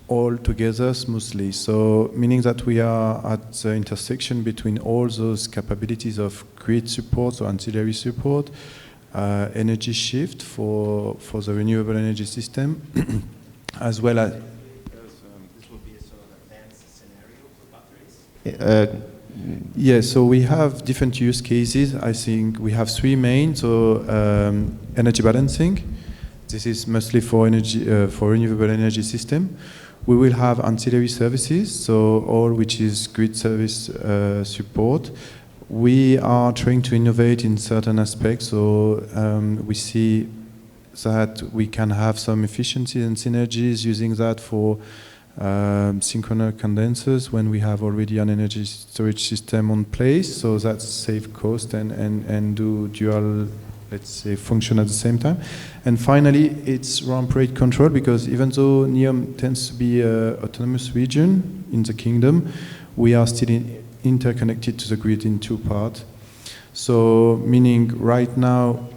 all together smoothly. So meaning that we are at the intersection between all those capabilities of grid support or ancillary support, energy shift for the renewable energy system, as well as this will be a sort of advanced scenario for batteries? Yeah, so we have different use cases. I think we have three main. So energy balancing, This is mostly for energy, for renewable energy system. We will have ancillary services, so all which is grid service support. We are trying to innovate in certain aspects, so we see that we can have some efficiency and synergies using that for synchronous condensers when we have already an energy storage system on place, so that save cost and do dual, let's say, function at the same time. And finally, it's ramp rate control, because even though NEOM tends to be an autonomous region in the kingdom, we are still interconnected to the grid in two parts. So meaning right now,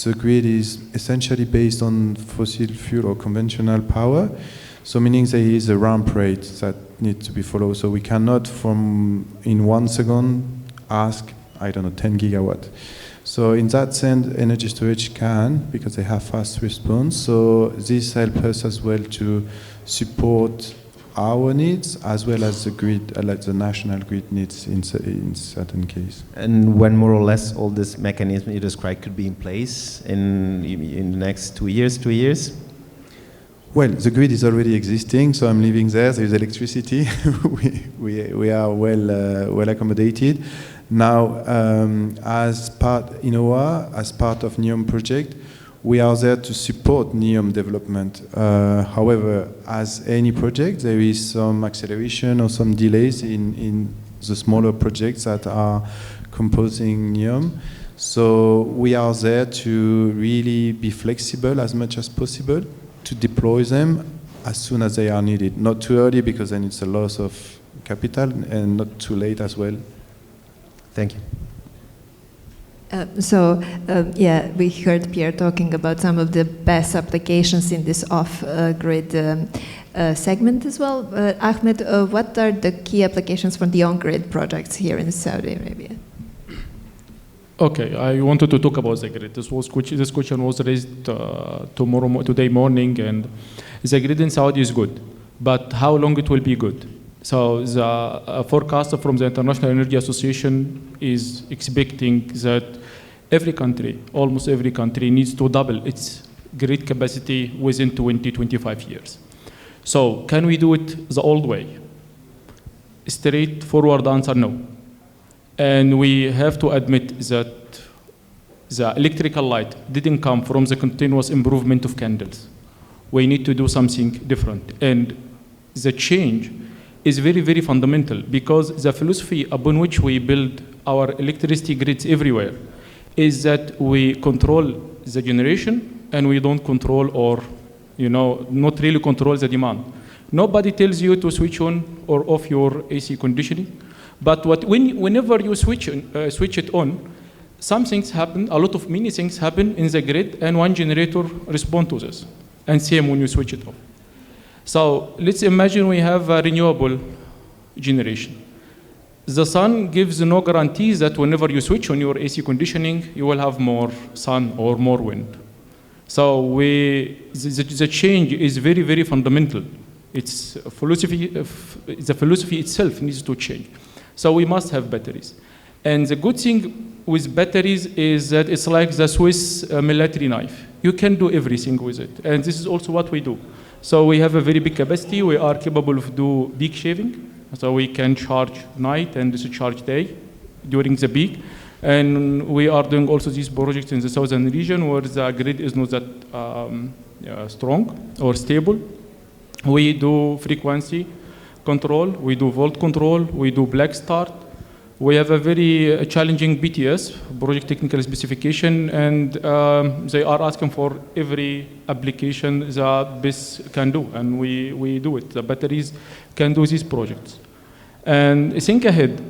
the grid is essentially based on fossil fuel or conventional power. So meaning there is a ramp rate that needs to be followed. So we cannot in 1 second ask, I don't know, 10 gigawatt. So in that sense, energy storage can, because they have fast response. So this helps us as well to support our needs as well as the grid, like the national grid needs in certain cases. And when more or less all this mechanism you described could be in place in the next 2 years, 3 years? Well, the grid is already existing, so I'm living there. There is electricity. we are well accommodated. Now, as part of NEOM project, we are there to support NEOM development. However, as any project, there is some acceleration or some delays in the smaller projects that are composing NEOM. So we are there to really be flexible as much as possible to deploy them as soon as they are needed. Not too early, because then it's a loss of capital, and not too late as well. Thank you. Yeah, we heard Pierre talking about some of the BESS applications in this off-grid segment as well. Ahmed, what are the key applications for the on-grid projects here in Saudi Arabia? Okay, I wanted to talk about the grid. This question was raised today morning, and the grid in Saudi is good, but how long it will be good? So the forecast from the International Energy Association is expecting that almost every country needs to double its grid capacity within 25 years. So can we do it the old way? Straightforward answer, no. And we have to admit that the electrical light didn't come from the continuous improvement of candles. We need to do something different. And the change is very, very fundamental, because the philosophy upon which we build our electricity grids everywhere is that we control the generation and we don't control or, not really control the demand. Nobody tells you to switch on or off your AC conditioning. But whenever you switch it on, some things happen, many things happen in the grid, and one generator responds to this. And same when you switch it off. So let's imagine we have a renewable generation. The sun gives no guarantees that whenever you switch on your AC conditioning, you will have more sun or more wind. So the change is very, very fundamental. It's philosophy, the philosophy itself needs to change. So we must have batteries. And the good thing with batteries is that it's like the Swiss military knife. You can do everything with it. And this is also what we do. So we have a very big capacity. We are capable of do peak shaving. So we can charge night and discharge day during the peak. And we are doing also these projects in the southern region where the grid is not that strong or stable. We do frequency control, we do volt control, we do black start. We have a very challenging BTS, project technical specification, and they are asking for every application that BESS can do, and we do it. The batteries can do these projects. And think ahead,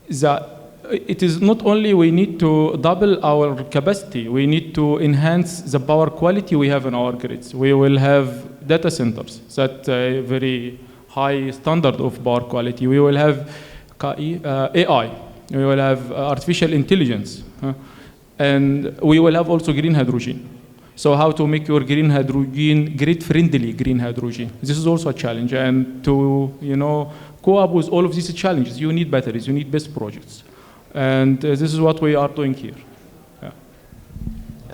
it is not only we need to double our capacity, we need to enhance the power quality we have in our grids. We will have data centers that very high standard of power quality. We will have AI, we will have artificial intelligence, and we will have also green hydrogen. So how to make your green hydrogen grid-friendly green hydrogen? This is also a challenge, and to co-op with all of these challenges, you need batteries, you need BESS projects, and this is what we are doing here.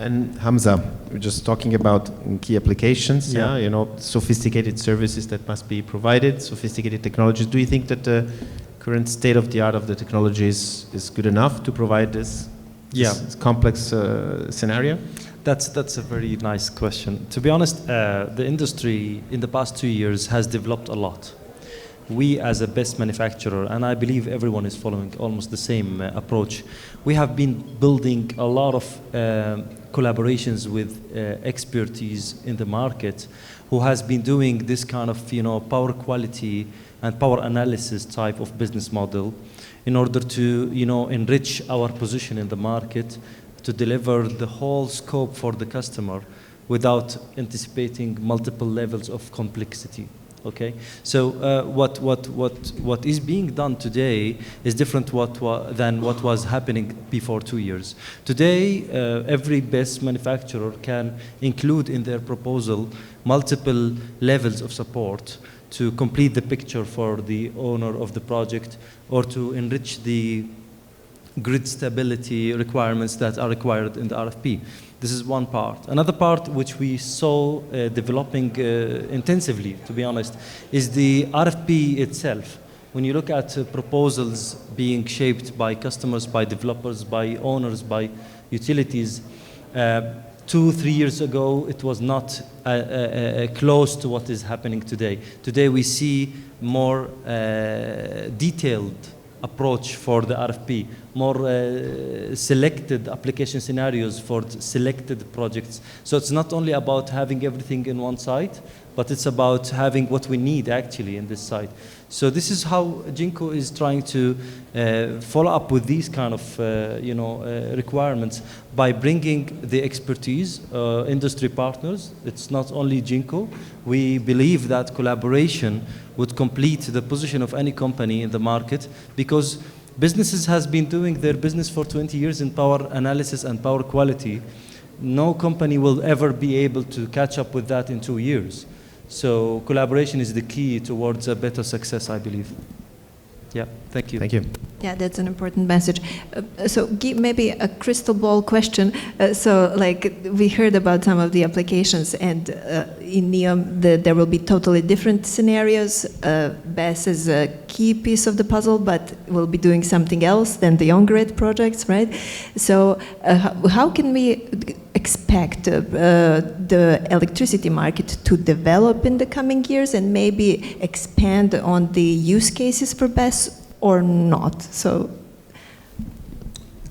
And Hamza, we're just talking about key applications, Yeah. you know, sophisticated services that must be provided, sophisticated technologies. Do you think that the current state of the art of the technology is good enough to provide this complex scenario? That's a very nice question. To be honest, the industry in the past 2 years has developed a lot. We as a BESS manufacturer, and I believe everyone is following almost the same approach, we have been building a lot of collaborations with expertise in the market who has been doing this kind of power quality and power analysis type of business model in order to enrich our position in the market, to deliver the whole scope for the customer without anticipating multiple levels of complexity. Okay, so what is being done today is different than what was happening before 2 years. Today, every BESS manufacturer can include in their proposal multiple levels of support to complete the picture for the owner of the project or to enrich the grid stability requirements that are required in the RFP. This is one part. Another part which we saw developing intensively, to be honest, is the RFP itself. When you look at proposals being shaped by customers, by developers, by owners, by utilities, 2-3 years ago, it was not close to what is happening today. Today we see more detailed approach for the RFP, more selected application scenarios for selected projects. So it's not only about having everything in one site, but it's about having what we need actually in this site. So this is how Jinko is trying to follow up with these kind of requirements by bringing the expertise, industry partners. It's not only Jinko. We believe that collaboration would complete the position of any company in the market because businesses has been doing their business for 20 years in power analysis and power quality. No company will ever be able to catch up with that in 2 years. So collaboration is the key towards a better success, I believe. Yeah, thank you. Thank you. Yeah, that's an important message. So give maybe a crystal ball question. So like we heard about some of the applications and in NEOM there will be totally different scenarios. BESS is a key piece of the puzzle, but will be doing something else than the on-grid projects, right? So how can we expect the electricity market to develop in the coming years and maybe expand on the use cases for BESS or not? So,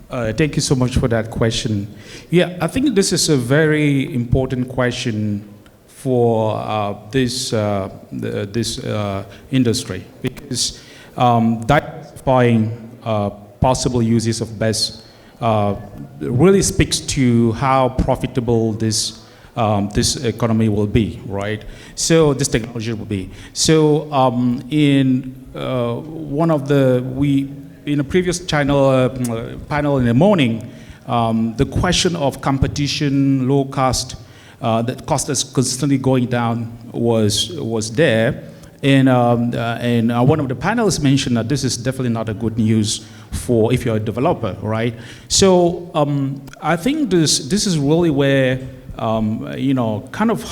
thank you so much for that question. Yeah, I think this is a very important question for this industry because diversifying possible uses of BESS really speaks to how profitable this economy will be, right? So this technology will be. So in one of in a previous panel in the morning, the question of competition, low cost, that cost is consistently going down was there. And one of the panelists mentioned that this is definitely not a good news for if you're a developer, right? So I think this is really where kind of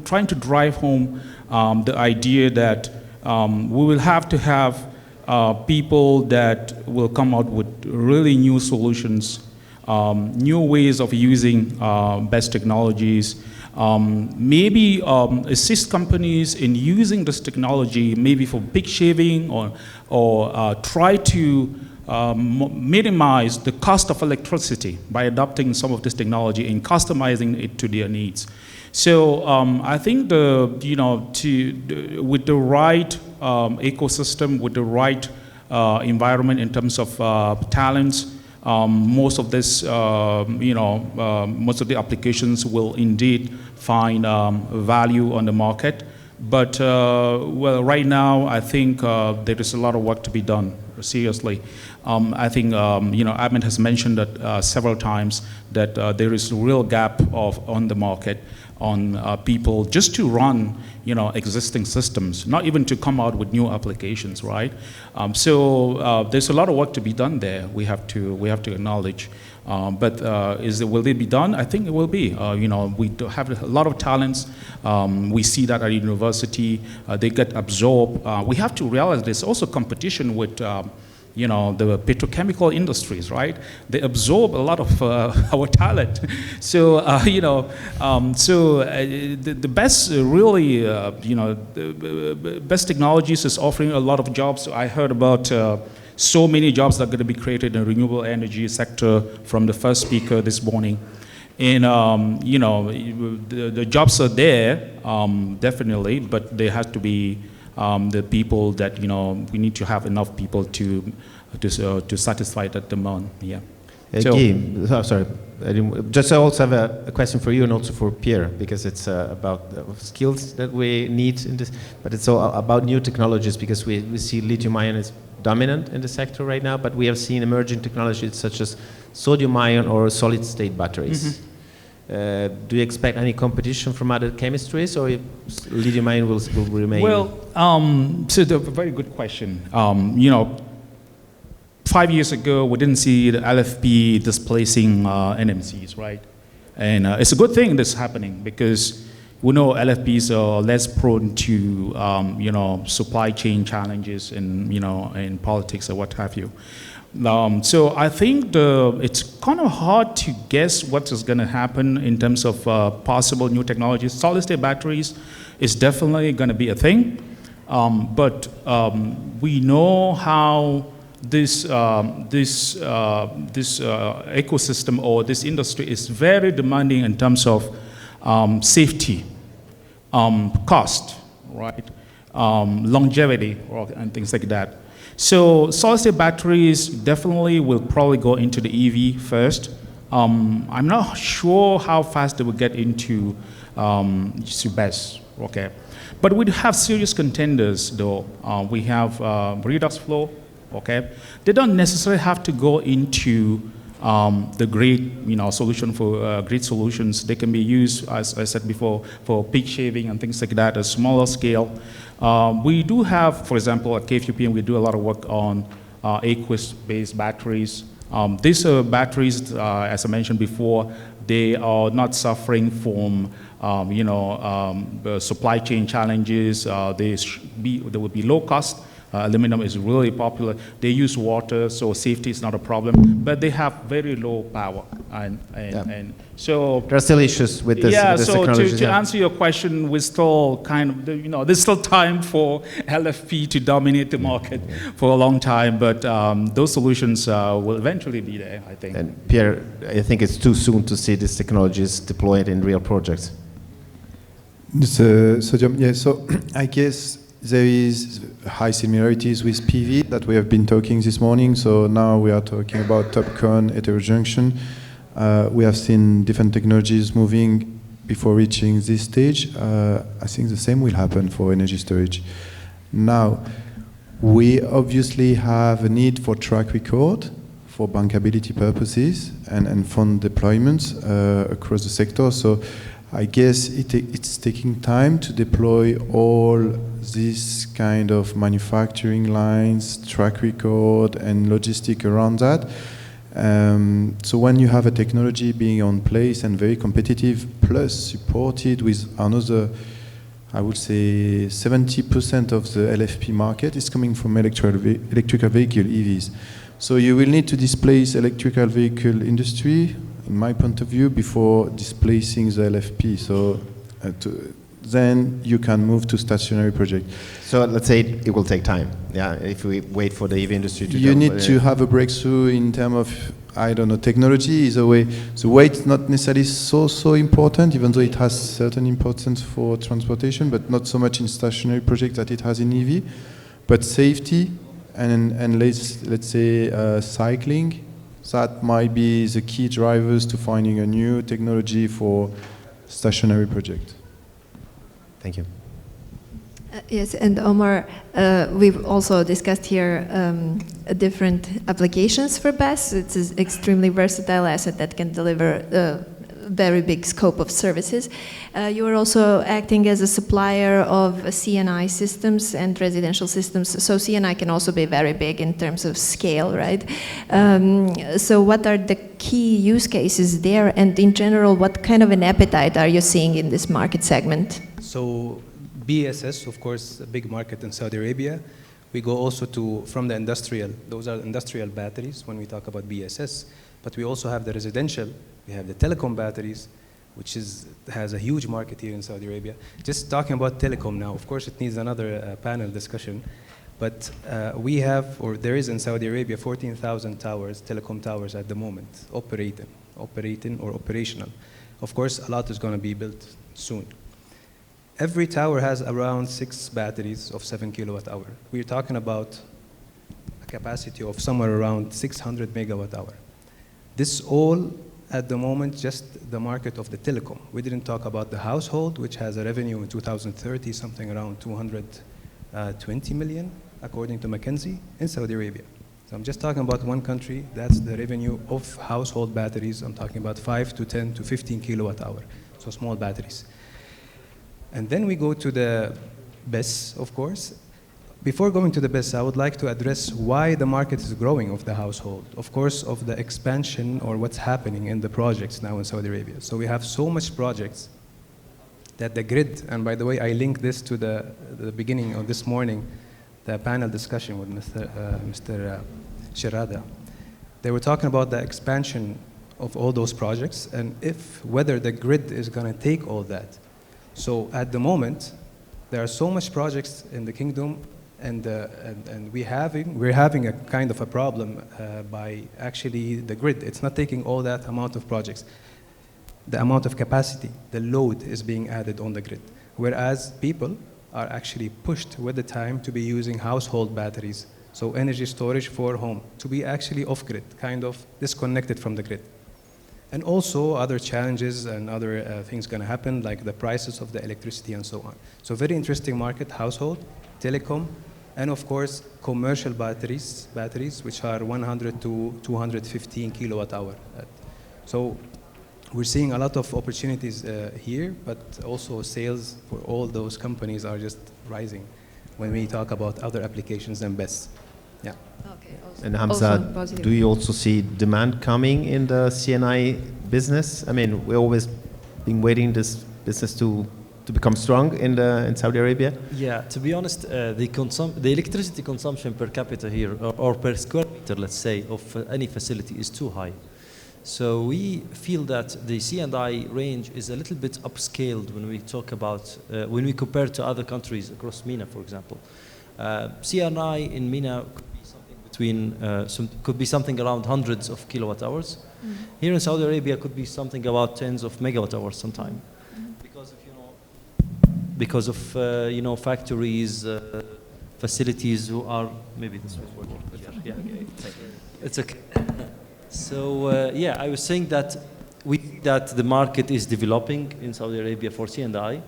trying to drive home the idea that we will have to have people that will come out with really new solutions, new ways of using best technologies, maybe assist companies in using this technology maybe for peak shaving or try to minimize the cost of electricity by adopting some of this technology and customizing it to their needs. So I think with the right ecosystem, with the right environment in terms of talents, most of this, most of the applications will indeed find value on the market. But well, right now I think there is a lot of work to be done. Seriously, I think Ahmed has mentioned that several times that there is a real gap on the market on people just to run existing systems, not even to come out with new applications, right? So there's a lot of work to be done there. We have to acknowledge. But will it be done? I think it will be. We do have a lot of talents. We see that at university. They get absorbed. We have to realize there's also competition with the petrochemical industries, right? They absorb a lot of our talent. So, the best really, the best technologies is offering a lot of jobs. I heard about so many jobs that are going to be created in the renewable energy sector from the first speaker this morning. And, the jobs are there, definitely, but there has to be the people that, we need to have enough people to satisfy that demand, yeah. Sorry, just I also have a question for you and also for Pierre, because it's about the skills that we need in this, but it's all about new technologies, because we see lithium-ion is dominant in the sector right now, but we have seen emerging technologies such as sodium-ion or solid-state batteries. Do you expect any competition from other chemistries, or lithium-ion will remain? Well, so a very good question. 5 years ago, we didn't see the LFP displacing NMCs, right? And it's a good thing this is happening, because we know LFPs are less prone to, supply chain challenges and, in politics or what have you. So I think it's kind of hard to guess what is going to happen in terms of possible new technologies. Solid-state batteries is definitely going to be a thing, but we know how this ecosystem or this industry is very demanding in terms of safety, cost, right, longevity, and things like that. So solid-state batteries definitely will probably go into the EV first. I'm not sure how fast they will get into BESS, okay. But we have serious contenders, though. We have redox flow, okay. They don't necessarily have to go into the grid, solution for grid solutions. They can be used, as I said before, for peak shaving and things like that, at a smaller scale. We do have, for example, at KFUPM, we do a lot of work on aqueous-based batteries. These batteries, as I mentioned before, they are not suffering from supply chain challenges. They will be low cost. Aluminum is really popular. They use water, so safety is not a problem. But they have very low power, and so there are still issues with this. Yeah. With this So technology, to answer your question, we're still kind of there's still time for LFP to dominate the market for a long time. But those solutions will eventually be there, I think. And Pierre, I think it's too soon to see these technologies deployed in real projects. So I guess there is high similarities with PV that we have been talking this morning. So now we are talking about TOPCon, heterojunction. We have seen different technologies moving before reaching this stage. I think the same will happen for energy storage. Now, we obviously have a need for track record for bankability purposes and fund deployments across the sector. So I guess it's taking time to deploy all these kind of manufacturing lines, track record, and logistic around that. So when you have a technology being on place and very competitive, plus supported with another, I would say 70% of the LFP market is coming from electrical vehicle EVs. So you will need to displace electrical vehicle industry, in my point of view, before displacing the LFP. So then you can move to stationary project. So let's say it will take time. Yeah, if we wait for the EV industry to. You need to have a breakthrough in terms of, I don't know, technology is a way. The weight is not necessarily so important, even though it has certain importance for transportation, but not so much in stationary project that it has in EV. But safety and let's say cycling, that might be the key drivers to finding a new technology for stationary project. Thank you. Yes, and Omar, we've also discussed here different applications for BESS. It's an extremely versatile asset that can deliver very big scope of services. You are also acting as a supplier of CNI systems and residential systems. So CNI can also be very big in terms of scale, right? So what are the key use cases there? And in general, what kind of an appetite are you seeing in this market segment? So BESS, of course, a big market in Saudi Arabia. We go also from the industrial, those are industrial batteries when we talk about BESS, but we also have the residential, we have the telecom batteries, which has a huge market here in Saudi Arabia. Just talking about telecom now, of course it needs another panel discussion, but we have, or there is in Saudi Arabia, 14,000 towers, telecom towers at the moment, operating or operational. Of course, a lot is going to be built soon. Every tower has around 6 batteries of 7 kilowatt hour. We're talking about a capacity of somewhere around 600 megawatt hour. This all, at the moment, just the market of the telecom. We didn't talk about the household, which has a revenue in 2030, something around 220 million, according to McKinsey, in Saudi Arabia. So I'm just talking about one country, that's the revenue of household batteries. I'm talking about 5 to 10 to 15 kilowatt hour, so small batteries. And then we go to the BESS, of course. Before going to the BESS, I would like to address why the market is growing of the household. Of course, of the expansion or what's happening in the projects now in Saudi Arabia. So we have so much projects that the grid, and by the way, I linked this to the beginning of this morning, the panel discussion with Mr. Sharada. They were talking about the expansion of all those projects and whether the grid is going to take all that. So at the moment, there are so much projects in the kingdom, and we're having a kind of a problem by actually the grid. It's not taking all that amount of projects. The amount of capacity, the load is being added on the grid, whereas people are actually pushed with the time to be using household batteries, so energy storage for home, to be actually off-grid, kind of disconnected from the grid. And also other challenges and other things going to happen, like the prices of the electricity and so on. So very interesting market, household, telecom, and of course, commercial batteries, which are 100 to 215 kilowatt hour. So we're seeing a lot of opportunities here, but also sales for all those companies are just rising when we talk about other applications than BESS. Yeah. Okay, and Hamza, do you also see demand coming in the CNI business? I mean, we've always been waiting this business to become strong in Saudi Arabia. Yeah, to be honest, the electricity consumption per capita here, or per square meter, let's say, of any facility is too high. So we feel that the CNI range is a little bit upscaled when we talk about, when we compare to other countries across MENA, for example. CNI in MENA could be something around hundreds of kilowatt hours. Mm-hmm. Here in Saudi Arabia could be something about tens of megawatt hours sometime. Mm-hmm. Because of factories, facilities who are, maybe this was working. Yeah, okay. It's okay. So I was saying that the market is developing in Saudi Arabia for CNI.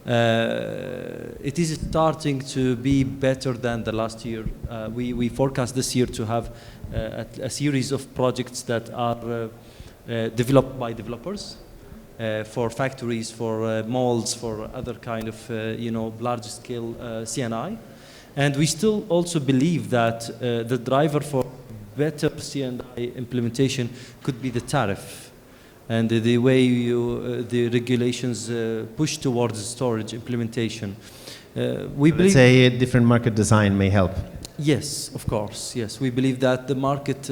It is starting to be better than the last year. We forecast this year to have a series of projects that are developed by developers for factories, for malls, for other kind of large scale CNI. And we still also believe that the driver for better CNI implementation could be the tariff. And the way the regulations push towards storage implementation. We believe, let's say a different market design may help. Yes, of course. Yes, we believe that the market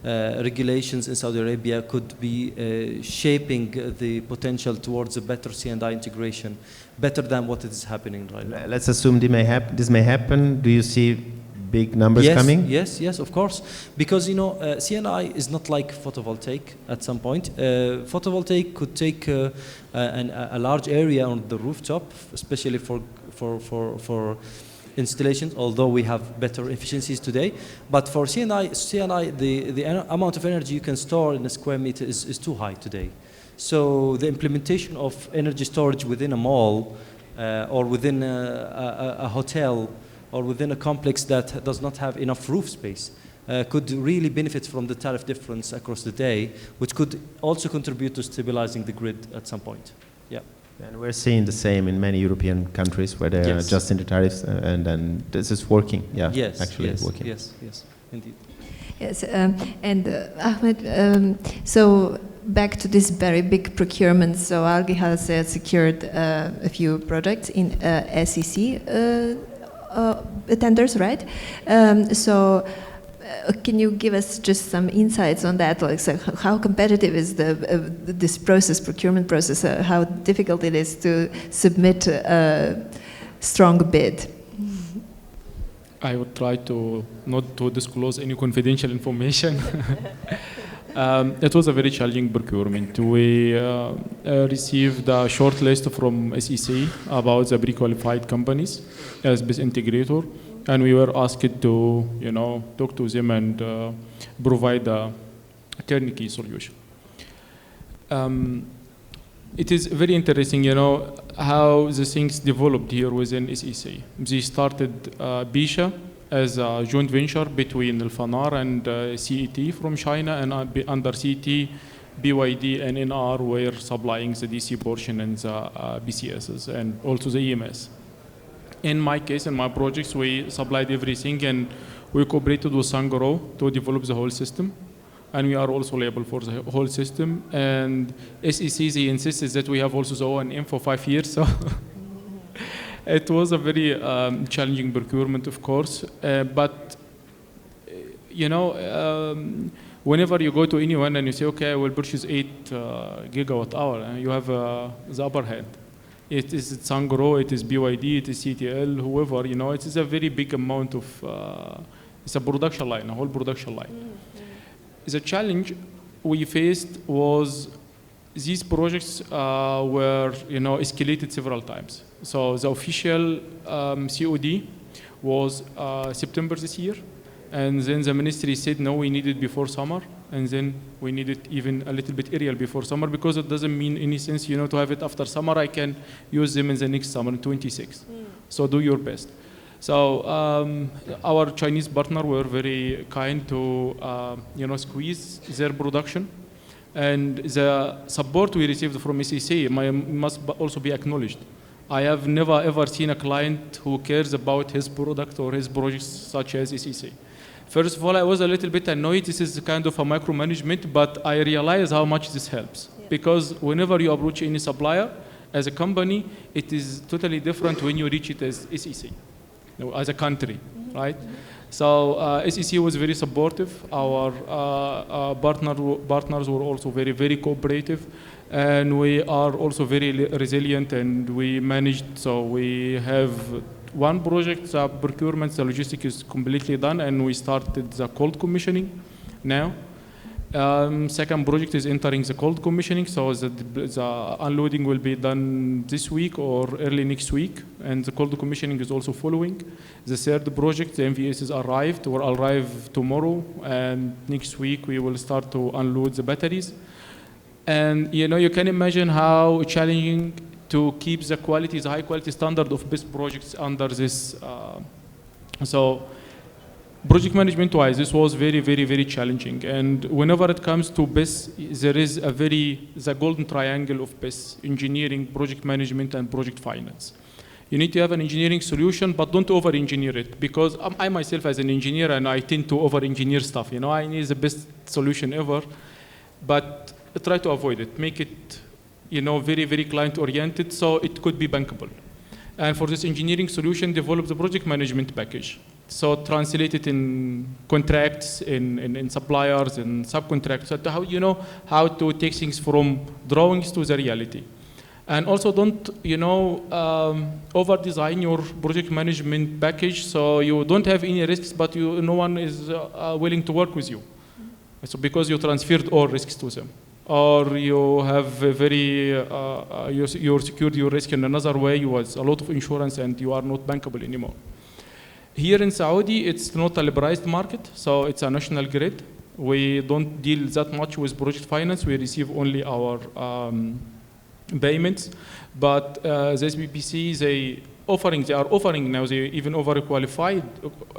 regulations in Saudi Arabia could be shaping the potential towards a better CNI integration, better than what is happening right now. Let's assume this may happen. Do you see big numbers coming? Yes, of course. Because CNI is not like photovoltaic at some point. Photovoltaic could take a large area on the rooftop, especially for installations, although we have better efficiencies today. But for CNI, the amount of energy you can store in a square meter is too high today. So the implementation of energy storage within a mall or within a hotel or within a complex that does not have enough roof space could really benefit from the tariff difference across the day, which could also contribute to stabilizing the grid at some point. Yeah. And we're seeing the same in many European countries where they're adjusting the tariffs, and then this is working. Yeah, yes, actually yes, working. Yes, yes, indeed. Yes, and Ahmed, so back to this very big procurement. So Algi has secured a few projects in SEC tenders, right? Can you give us just some insights on that? Like, so how competitive is this process, procurement process? How difficult it is to submit a strong bid? I would try to not to disclose any confidential information. It was a very challenging procurement. We received a short list from SEC about the pre-qualified companies as BESS integrator, and we were asked to, talk to them and provide a turnkey solution. It is very interesting, how the things developed here within SEC. They started Bisha as a joint venture between Al-Fanar and CET from China, and under CET, BYD and NR were supplying the DC portion and the BCSs and also the EMS. In my case, in my projects, we supplied everything, and we cooperated with Sangro to develop the whole system. And we are also liable for the whole system. And SEC, they insisted that we have also the O&M for 5 years. So it was a very challenging procurement, of course. But whenever you go to anyone and you say, okay, I will purchase 8 gigawatt hour, you have the upper hand. It is Sangro, it is BYD, it is CTL, whoever, it is a very big amount of, it's a production line, a whole production line. The challenge we faced was these projects were, escalated several times. So the official COD was September this year, and then the ministry said, no, we need it before summer, and then we need it even a little bit earlier before summer, because it doesn't mean any sense, to have it after summer. I can use them in the next summer, in 26. So do your best. So our Chinese partner were very kind to squeeze their production, and the support we received from SEC must also be acknowledged. I have never ever seen a client who cares about his product or his projects such as SEC. First of all, I was a little bit annoyed. This is kind of a micromanagement, but I realize how much this helps. Because whenever you approach any supplier as a company, it is totally different when you reach it as SEC. As a country, right? So SEC was very supportive. Our partners were also very, very cooperative, and we are also very resilient, and we managed. So we have one project, the procurement, the logistics is completely done, and we started the cold commissioning now. Second project is entering the cold commissioning, so the unloading will be done this week or early next week, and the cold commissioning is also following. The third project, the MVSs arrived or arrive tomorrow, and next week we will start to unload the batteries. And you can imagine how challenging to keep the quality, the high quality standard of BESS projects under this. Project management-wise, this was very, very, very challenging. And whenever it comes to BESS, there is the golden triangle of BESS: engineering, project management, and project finance. You need to have an engineering solution, but don't over-engineer it, because I myself as an engineer, and I tend to over-engineer stuff. I need the best solution ever, but try to avoid it. Make it, very, very client-oriented, so it could be bankable. And for this engineering solution, develop the project management package. So translate it in contracts, in suppliers, in subcontractors, so how to take things from drawings to the reality. And also don't, over-design your project management package so you don't have any risks, but no one is willing to work with you. So because you transferred all risks to them. Or you have you secured your risk in another way with a lot of insurance, and you are not bankable anymore. Here in Saudi, it's not a liberalized market, so it's a national grid. We don't deal that much with project finance. We receive only our payments. But the SBPC, they they are offering now, they even overqualified,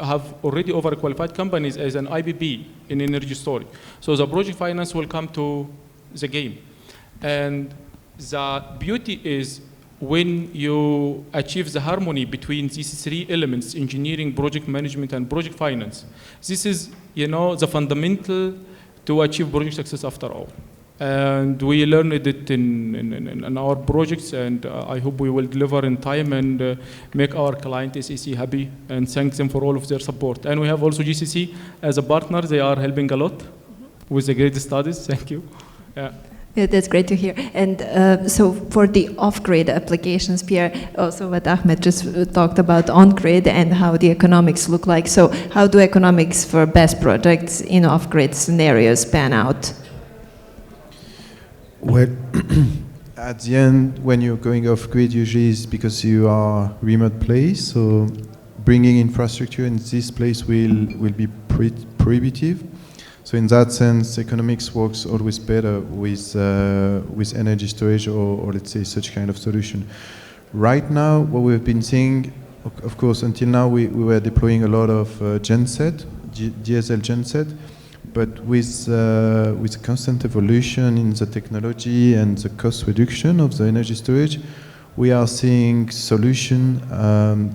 have already overqualified companies as an IPP in energy storage. So the project finance will come to the game. And the beauty is when you achieve the harmony between these three elements, engineering, project management, and project finance, this is, the fundamental to achieve project success after all. And we learned it in our projects, and I hope we will deliver in time and make our client SEC happy and thank them for all of their support. And we have also GCC as a partner. They are helping a lot with the great studies. Thank you. Yeah. Yeah, that's great to hear. And so for the off-grid applications, Pierre, also what Ahmed just talked about on-grid and how the economics look like. So how do economics for BESS projects in off-grid scenarios pan out? Well, at the end, when you're going off-grid, usually it's because you are remote place, so bringing infrastructure in this place will be prohibitive. So in that sense, economics works always better with energy storage or let's say such kind of solution. Right now, what we've been seeing, of course, until now we were deploying a lot of genset, DSL genset. But with constant evolution in the technology and the cost reduction of the energy storage, we are seeing solutions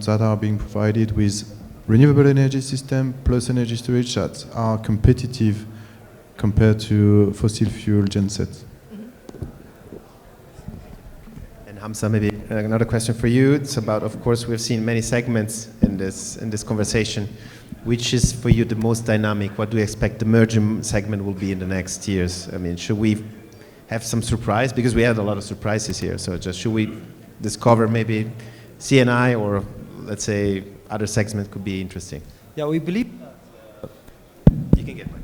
that are being provided with renewable energy system plus energy storage that are competitive compared to fossil fuel gensets. And Hamza, maybe another question for you. It's about, of course, we've seen many segments in this conversation. Which is for you the most dynamic? What do you expect the emerging segment will be in the next years? I mean, should we have some surprise? Because we had a lot of surprises here. So just should we discover maybe CNI or let's say other segment could be interesting? Yeah, we believe. You can get one.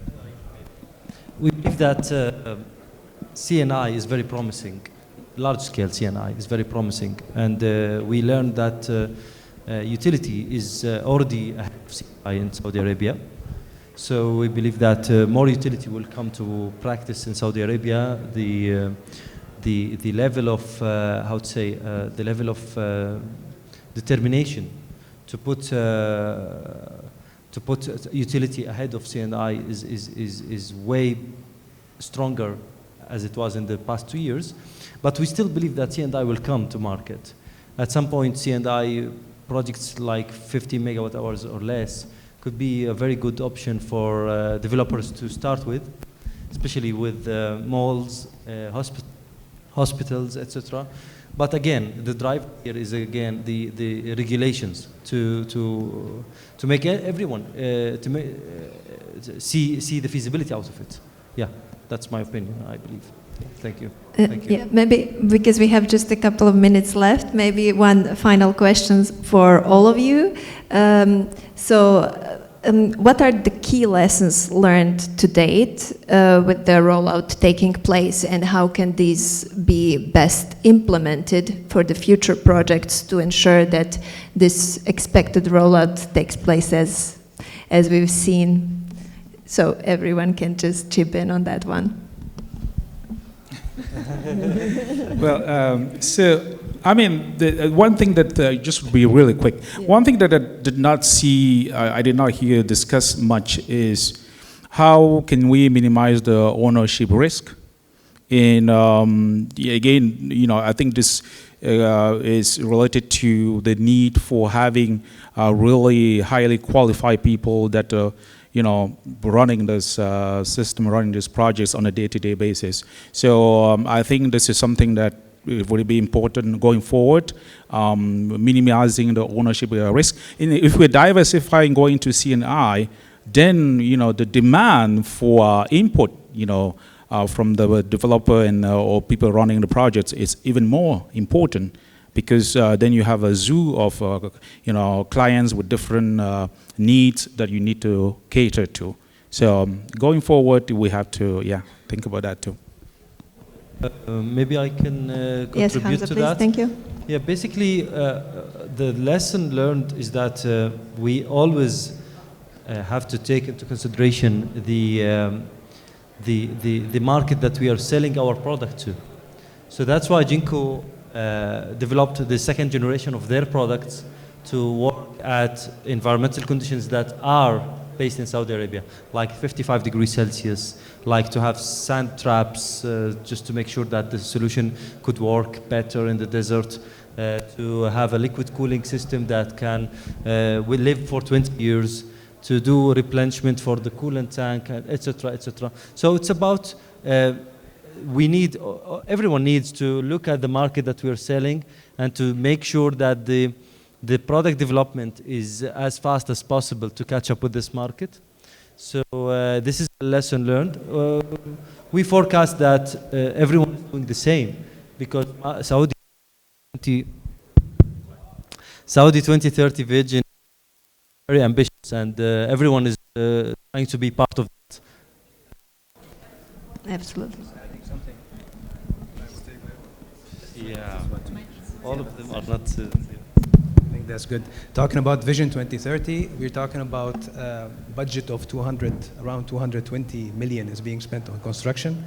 We believe that CNI is very promising. Large-scale CNI is very promising, and we learned that. Utility is already ahead of CNI in Saudi Arabia. So we believe that more utility will come to practice in Saudi Arabia. The level of, the level of determination to put utility ahead of CNI is way stronger as it was in the past 2 years. But we still believe that CNI will come to market. At some point, CNI projects like 50 megawatt hours or less could be a very good option for developers to start with, especially with malls, hospitals, etc. But again, the drive here is again the regulations to make everyone see the feasibility out of it. Yeah, that's my opinion, I believe. Thank you. Thank you. Yeah, maybe because we have just a couple of minutes left, maybe one final question for all of you. What are the key lessons learned to date with the rollout taking place, and how can these be best implemented for the future projects to ensure that this expected rollout takes place as we've seen? So everyone can just chip in on that one. Well, so I mean, the one thing that just to be really quick. Yeah. One thing that I did not see, I did not hear discussed much is how can we minimize the ownership risk. And again, I think this is related to the need for having really highly qualified people that running this system, running these projects on a day-to-day basis. So I think this is something that will be important going forward, minimizing the ownership risk. And if we're diversifying going to CNI, then the demand for input, from the developer and or people running the projects is even more important. Because then you have a zoo of clients with different needs that you need to cater to. So going forward, we have to think about that too. Maybe I can contribute Hamza, to please. that. Thank you. Yeah, basically the lesson learned is that we always have to take into consideration the market that we are selling our product to. So that's why Jinko developed the second generation of their products to work at environmental conditions that are based in Saudi Arabia, like 55 degrees Celsius, like to have sand traps just to make sure that the solution could work better in the desert, to have a liquid cooling system that can will live for 20 years, to do replenishment for the coolant tank, etc., etc. So it's about everyone needs to look at the market that we're selling and to make sure that the product development is as fast as possible to catch up with this market. So this is a lesson learned. We forecast that everyone is doing the same because Saudi 2030 vision is very ambitious, and everyone is trying to be part of it. Absolutely. Yeah, all of them are not. I think that's good. Talking about Vision 2030, we're talking about a budget of around 220 million is being spent on construction,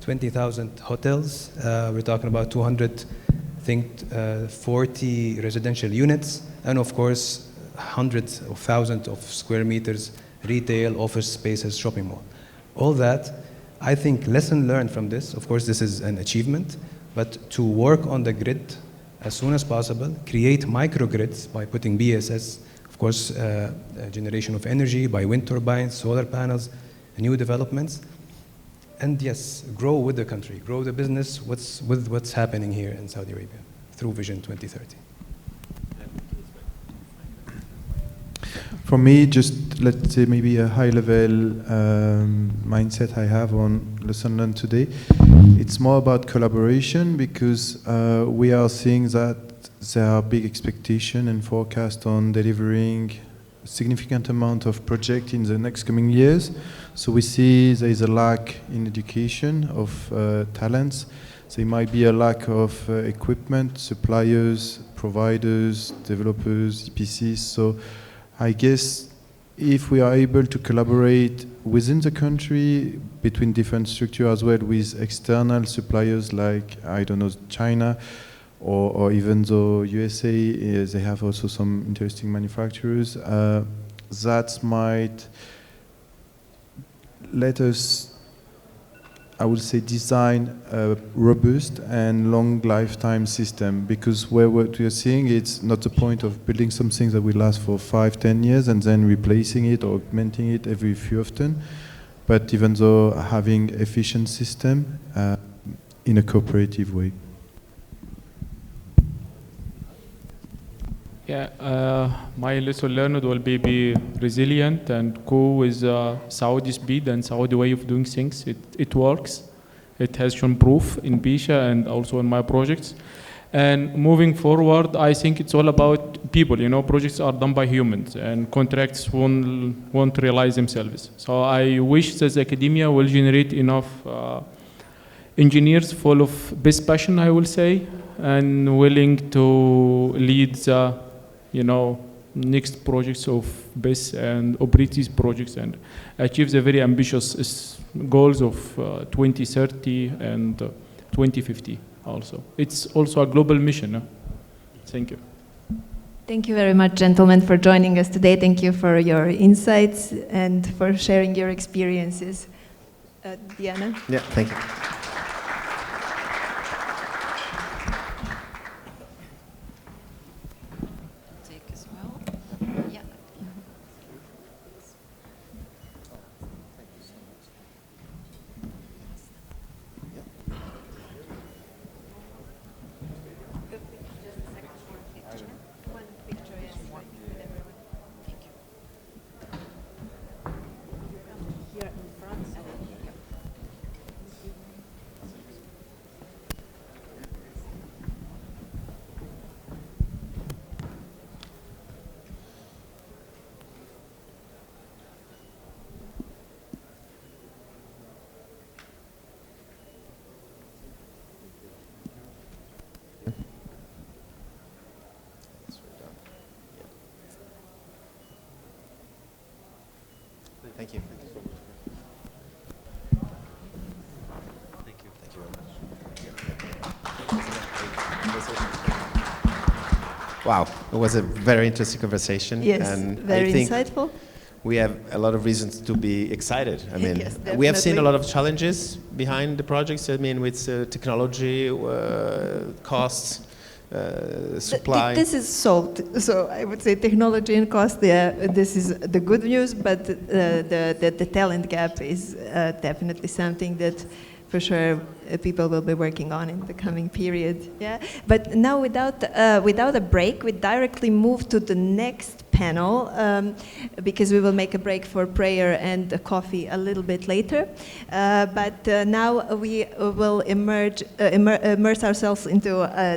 20,000 hotels. We're talking about 40 residential units, and of course, hundreds of thousands of square meters, retail, office spaces, shopping mall. All that, I think lesson learned from this, of course, this is an achievement, but to work on the grid as soon as possible, create microgrids by putting BESS, of course, generation of energy by wind turbines, solar panels, new developments, and yes, grow with the country, grow the business with what's happening here in Saudi Arabia through Vision 2030. For me, just let's say maybe a high-level mindset I have on lesson learned today. It's more about collaboration because we are seeing that there are big expectations and forecasts on delivering a significant amount of projects in the next coming years. So we see there is a lack in education of talents. There might be a lack of equipment, suppliers, providers, developers, EPCs. So I guess if we are able to collaborate within the country, between different structures as well with external suppliers like, I don't know, China, or even though USA, they have also some interesting manufacturers, that might let us, I would say, design a robust and long lifetime system, because what we are seeing, it's not the point of building something that will last for 5-10 years and then replacing it or augmenting it every few often, but even though having efficient system in a cooperative way. Yeah, my lesson learned will be resilient and go with Saudi speed and Saudi way of doing things. It works. It has shown proof in Bisha and also in my projects. And moving forward, I think it's all about people. You know, projects are done by humans, and contracts won't realize themselves. So I wish that the academia will generate enough engineers full of best passion, I will say, and willing to lead the next projects of BESS and operate these projects and achieve the very ambitious goals of 2030 and 2050 also. It's also a global mission. Thank you. Thank you very much, gentlemen, for joining us today. Thank you for your insights and for sharing your experiences. Diana? Yeah, thank you. Thank you. Thank you so much. Thank you. Thank you very much. Wow, it was a very interesting conversation. Yes, and very I think insightful. we have a lot of reasons to be excited. I mean, Yes, we have seen a definitely. lot of challenges behind the projects. I mean, with technology, costs, supply. This is solved. So I would say technology and cost, this is the good news, but the talent gap is definitely something that for sure people will be working on in the coming period. Yeah. But now without a break, we directly move to the next panel because we will make a break for prayer and coffee a little bit later. But now we will immerse ourselves into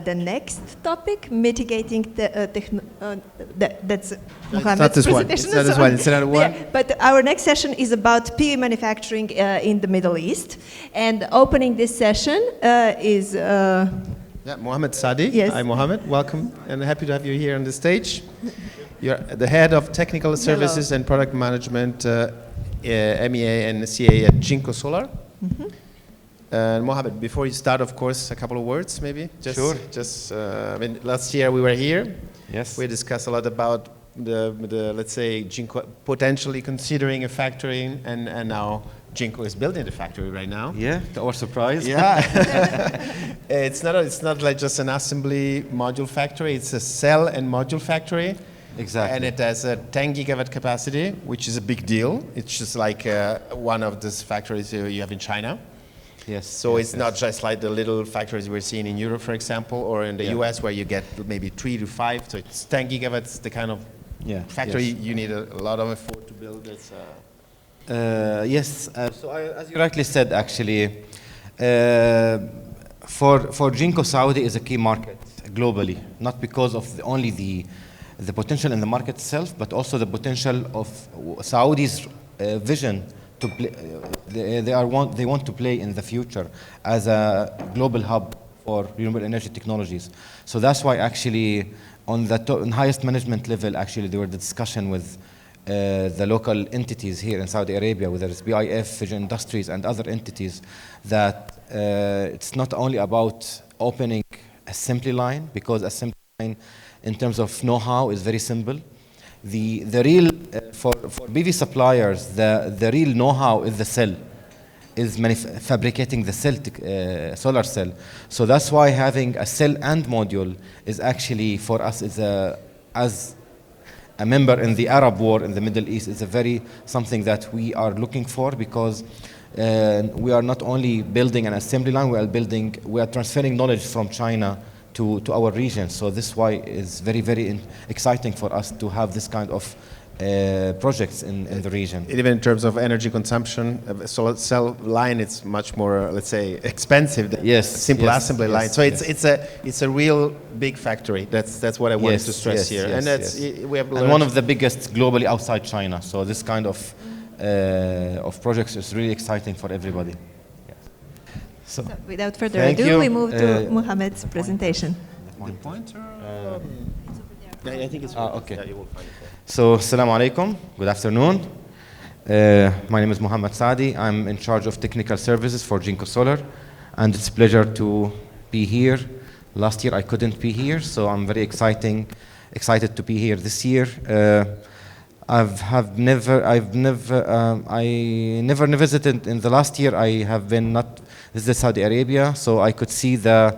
the next topic, mitigating that's Mohammed's not this one. presentation. It's not this one. It's another one. Yeah, but our next session is about PV manufacturing in the Middle East. And opening this session is... Yeah, Mohammed Sadi. Yes. Hi, Mohammed. Welcome, and happy to have you here on the stage. You're the head of technical services and product management, MEA and CA at Jinko Solar. Mohammed, before you start, of course, a couple of words, maybe. Sure. I mean, last year we were here. Yes. We discussed a lot about the let's say Jinko potentially considering a factory, and now Jinko is building the factory right now. Yeah, to our surprise. Yeah, it's not like just an assembly module factory. It's a cell and module factory. Exactly. And it has a 10 gigawatt capacity, which is a big deal. It's just like one of these factories you have in China. Yes. So yes, it's not just like the little factories we're seeing in Europe, for example, or in the US where you get maybe 3 to 5. So it's 10 gigawatts, the kind of factory you need a lot of effort to build. It's, yes. So as you rightly said, actually, for Jinko, Saudi is a key market globally, not because of only the potential in the market itself, but also the potential of Saudi's vision to play. They want to play in the future as a global hub for renewable energy technologies. So that's why actually on the highest management level, actually there were the discussion with the local entities here in Saudi Arabia, whether it's BIF, Vision Industries, and other entities, that it's not only about opening assembly line, because assembly line in terms of know-how is very simple. The real, for PV suppliers, the real know-how is the cell, is fabricating the cell, solar cell. So that's why having a cell and module is actually, for us, as a member in the Arab war in the Middle East, is a very something that we are looking for, because we are not only building an assembly line, we are transferring knowledge from China to our region. So this is why it's very, very exciting for us to have this kind of projects in the region. even in terms of energy consumption, a solar cell line, it's much more, let's say, expensive than a simple assembly line. So it's a real big factory. That's what I wanted to stress here. And that's we have learned. And one of the biggest globally outside China. So this kind of projects is really exciting for everybody. So without further Thank ado, you. we move to Mohammed's presentation. The pointer? I think it's okay. Yeah, you will find it there. So, assalamu alaikum, good afternoon. My name is Mohammed Saadi. I'm in charge of technical services for Jinko Solar, and it's a pleasure to be here. Last year I couldn't be here, so I'm very excited to be here this year. I never visited in the last year. I have been not visited Saudi Arabia, so I could see the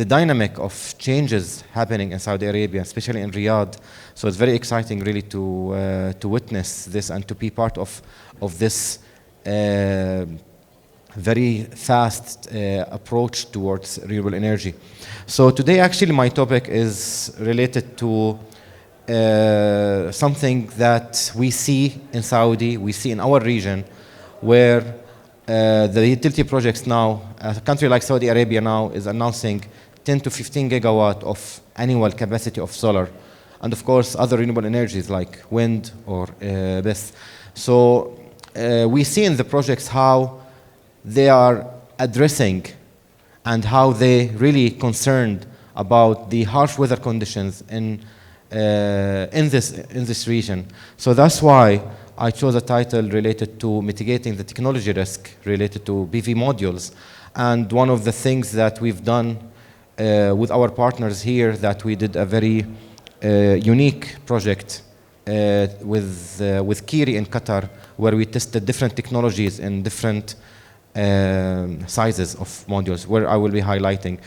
dynamic of changes happening in Saudi Arabia, especially in Riyadh. So it's very exciting, really, to witness this and to be part of this very fast approach towards renewable energy. So today, actually, my topic is related to something that we see in Saudi, we see in our region, where the utility projects now, a country like Saudi Arabia now is announcing 10 to 15 gigawatt of annual capacity of solar, and of course other renewable energies like wind or BESS. So we see in the projects how they are addressing and how they really concerned about the harsh weather conditions in this region. So that's why I chose a title related to mitigating the technology risk related to PV modules. And one of the things that we've done with our partners here that we did a very unique project with Kiri in Qatar, where we tested different technologies in different sizes of modules, where I will be highlighting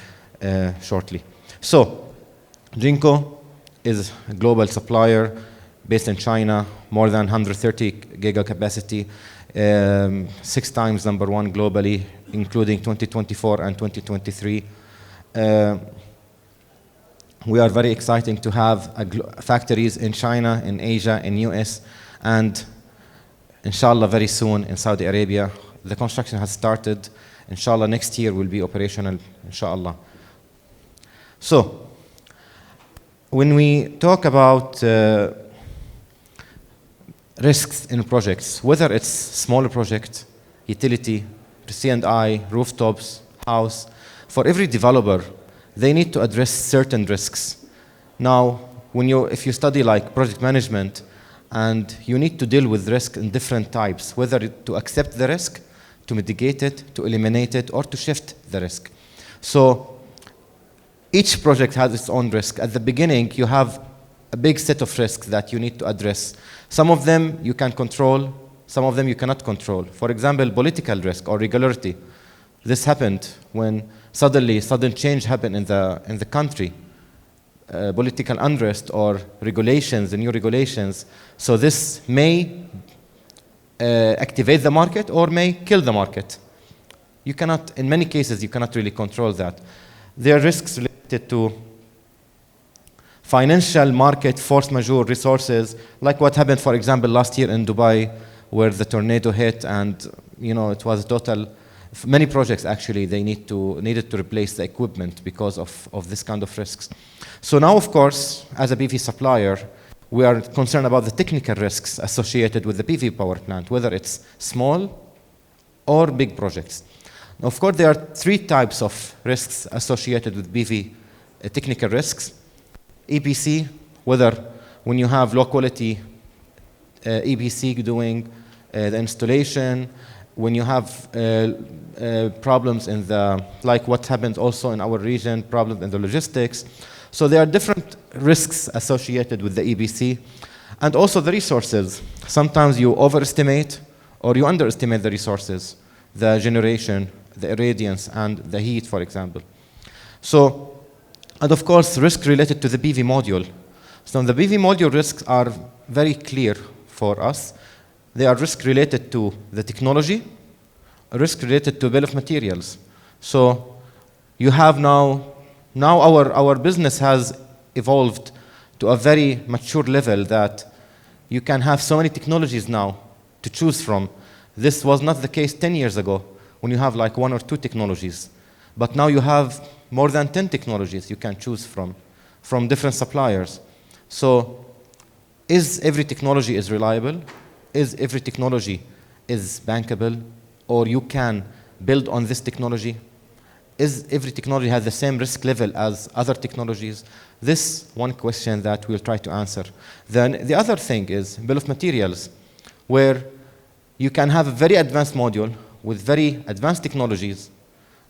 shortly. So, Jinko is a global supplier based in China, more than 130 giga capacity, 6 times #1 globally, including 2024 and 2023. We are very exciting to have factories in China, in Asia, in US, and inshallah very soon in Saudi Arabia. The construction has started. Inshallah next year will be operational, inshallah. So, when we talk about risks in projects, whether it's smaller project, utility, C&I, rooftops, house, for every developer, they need to address certain risks. Now, if you study like project management, and you need to deal with risk in different types, whether to accept the risk, to mitigate it, to eliminate it, or to shift the risk. So each project has its own risk. At the beginning, you have a big set of risks that you need to address. Some of them you can control, some of them you cannot control. For example, political risk or regularity. This happened when sudden change happened in the country. Political unrest or regulations, the new regulations. So this may activate the market or may kill the market. You cannot, in many cases, you cannot really control that. There are risks related to financial market, force majeure resources, like what happened, for example, last year in Dubai, where the tornado hit, and it was total. Many projects actually needed to replace the equipment because of this kind of risks. So now, of course, as a PV supplier, we are concerned about the technical risks associated with the PV power plant, whether it's small or big projects. Of course, there are 3 types of risks associated with PV technical risks. EPC, whether when you have low quality EPC doing the installation, when you have problems in like what happens also in our region, problems in the logistics. So there are different risks associated with the EPC, and also the resources. Sometimes you overestimate or you underestimate the resources, the generation, the irradiance, and the heat, for example. So, and of course, risk related to the PV module. So the PV module risks are very clear for us. They are risk related to the technology, risk related to bill of materials. So you have now our business has evolved to a very mature level that you can have so many technologies now to choose from. This was not the case 10 years ago when you have like 1 or 2 technologies. But now you have more than 10 technologies you can choose from different suppliers. So is every technology is reliable? Is every technology is bankable? Or you can build on this technology? Is every technology has the same risk level as other technologies? This one question that we'll try to answer. Then the other thing is bill of materials, where you can have a very advanced module with very advanced technologies,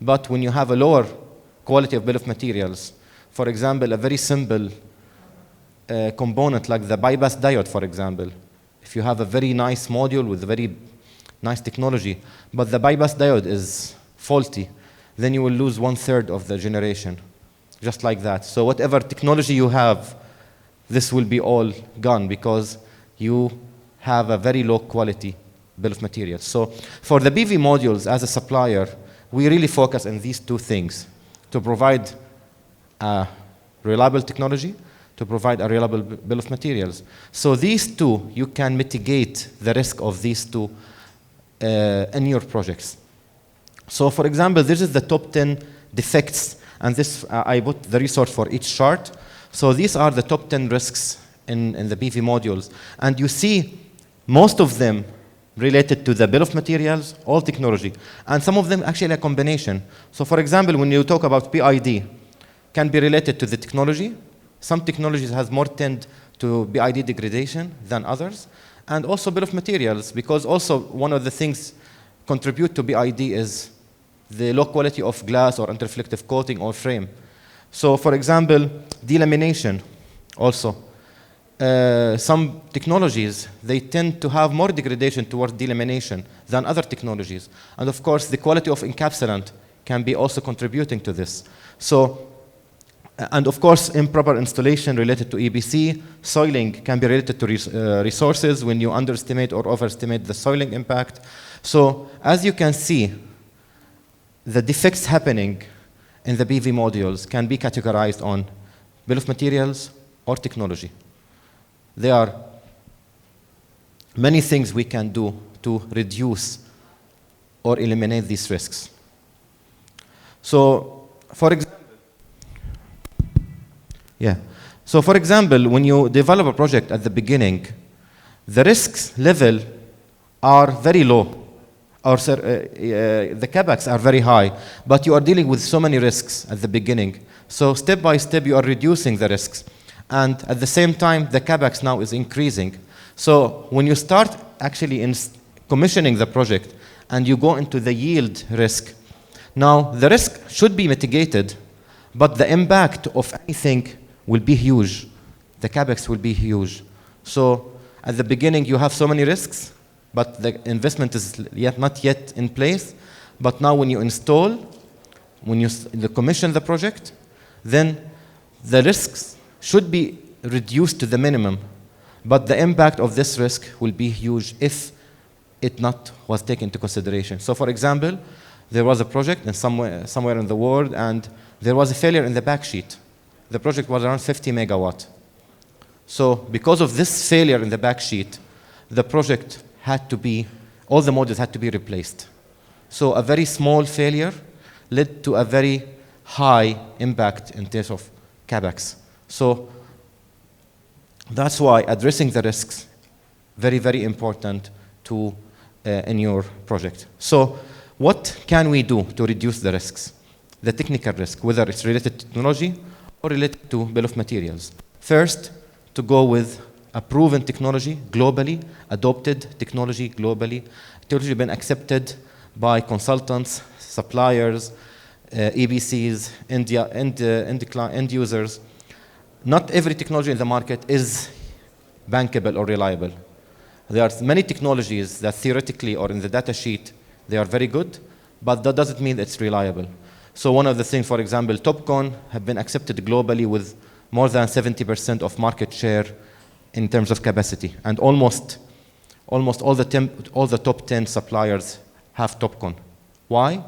but when you have a lower quality of bill of materials, for example, a very simple component like the bypass diode, for example, if you have a very nice module with a very nice technology, but the bypass diode is faulty, then you will lose 1/3 of the generation, just like that. So whatever technology you have, this will be all gone because you have a very low quality bill of materials. So for the PV modules as a supplier, we really focus on these 2 things, to provide a reliable technology, to provide a reliable bill of materials. So these 2, you can mitigate the risk of these 2 in your projects. So for example, this is the top 10 defects, and this I put the resource for each chart. So these are the top 10 risks in the PV modules. And you see most of them related to the bill of materials, all technology, and some of them actually a combination. So for example, when you talk about PID, can be related to the technology. Some technologies has more tend to PID degradation than others, and also bill of materials, because also one of the things contribute to PID is the low quality of glass or anti-reflective coating or frame. So for example, delamination also. Some technologies, they tend to have more degradation towards delamination than other technologies. And of course, the quality of encapsulant can be also contributing to this. So, and of course, improper installation related to EBC, soiling can be related to resources when you underestimate or overestimate the soiling impact. So as you can see, the defects happening in the PV modules can be categorized on bill of materials or technology. There are many things we can do to reduce or eliminate these risks. So, for example, when you develop a project at the beginning, the risks level are very low, or the capex are very high, but you are dealing with so many risks at the beginning. So step by step, you are reducing the risks. And at the same time, the capex now is increasing. So when you start actually in commissioning the project and you go into the yield risk, now the risk should be mitigated, but the impact of anything will be huge. The capex will be huge. So at the beginning, you have so many risks, but the investment is not yet in place. But now when you install, when you commission the project, then the risks should be reduced to the minimum, but the impact of this risk will be huge if it not was taken into consideration. So for example, there was a project in somewhere in the world, and there was a failure in the backsheet. The project was around 50 megawatt. So because of this failure in the backsheet, the project had to be, all the modules had to be replaced. So a very small failure led to a very high impact in terms of capex. So that's why addressing the risks, very, very important to in your project. So what can we do to reduce the risks? The technical risk, whether it's related to technology or related to bill of materials. First, to go with a proven technology globally, adopted technology globally, technology been accepted by consultants, suppliers, EBCs, end users. Not every technology in the market is bankable or reliable. There are many technologies that theoretically or in the data sheet, they are very good, but that doesn't mean it's reliable. So one of the things, for example, TOPCon have been accepted globally with more than 70% of market share in terms of capacity. And almost all the top 10 suppliers have TOPCon. Why?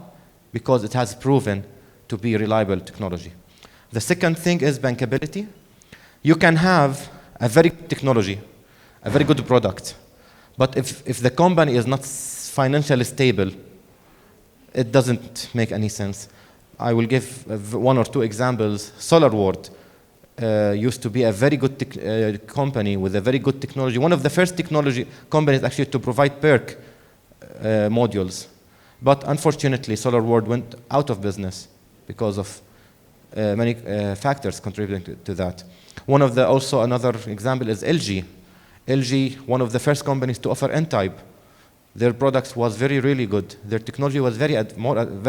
Because it has proven to be reliable technology. The second thing is bankability. You can have a very good technology, a very good product, but if the company is not financially stable, it doesn't make any sense. I will give one or two examples. SolarWorld used to be a very good company with a very good technology. One of the first technology companies actually to provide PERC modules. But unfortunately, SolarWorld went out of business because of many factors contributing to that. Also another example is LG. LG, one of the first companies to offer N-type. Their products was really good. Their technology was very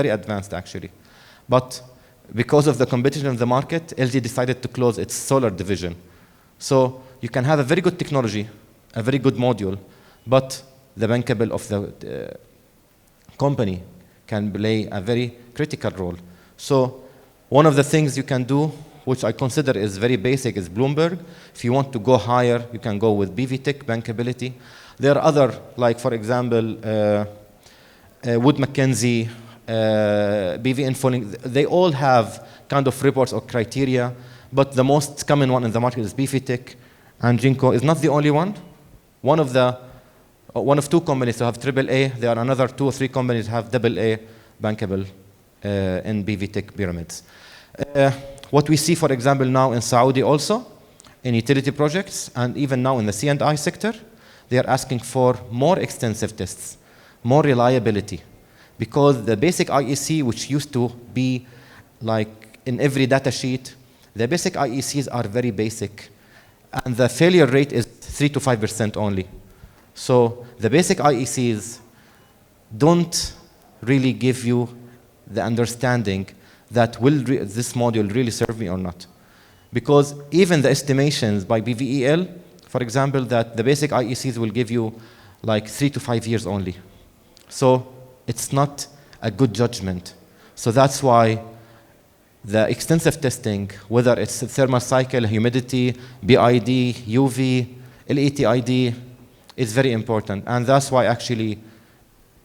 advanced actually. But because of the competition in the market, LG decided to close its solar division. So you can have a very good technology, a very good module, but the bankable of the company can play a very critical role. So one of the things you can do, which I consider is very basic, is Bloomberg. If you want to go higher, you can go with BVTech bankability. There are other, like for example, Wood Mackenzie, BV Infoling. They all have kind of reports or criteria, but the most common one in the market is BVTech, and Jinko is not the only one. One of two companies to have AAA. There are another 2 or 3 companies have AA bankable in BVTech pyramids. What we see, for example, now in Saudi also, in utility projects, and even now in the C&I sector, they are asking for more extensive tests, more reliability, because the basic IEC, which used to be like in every data sheet, the basic IECs are very basic, and the failure rate is 3 to 5% only. So the basic IECs don't really give you the understanding that will this module really serve me or not. Because even the estimations by BVEL, for example, that the basic IECs will give you like 3 to 5 years only. So it's not a good judgment. So that's why the extensive testing, whether it's thermal cycle, humidity, BID, UV, LETID, is very important. And that's why actually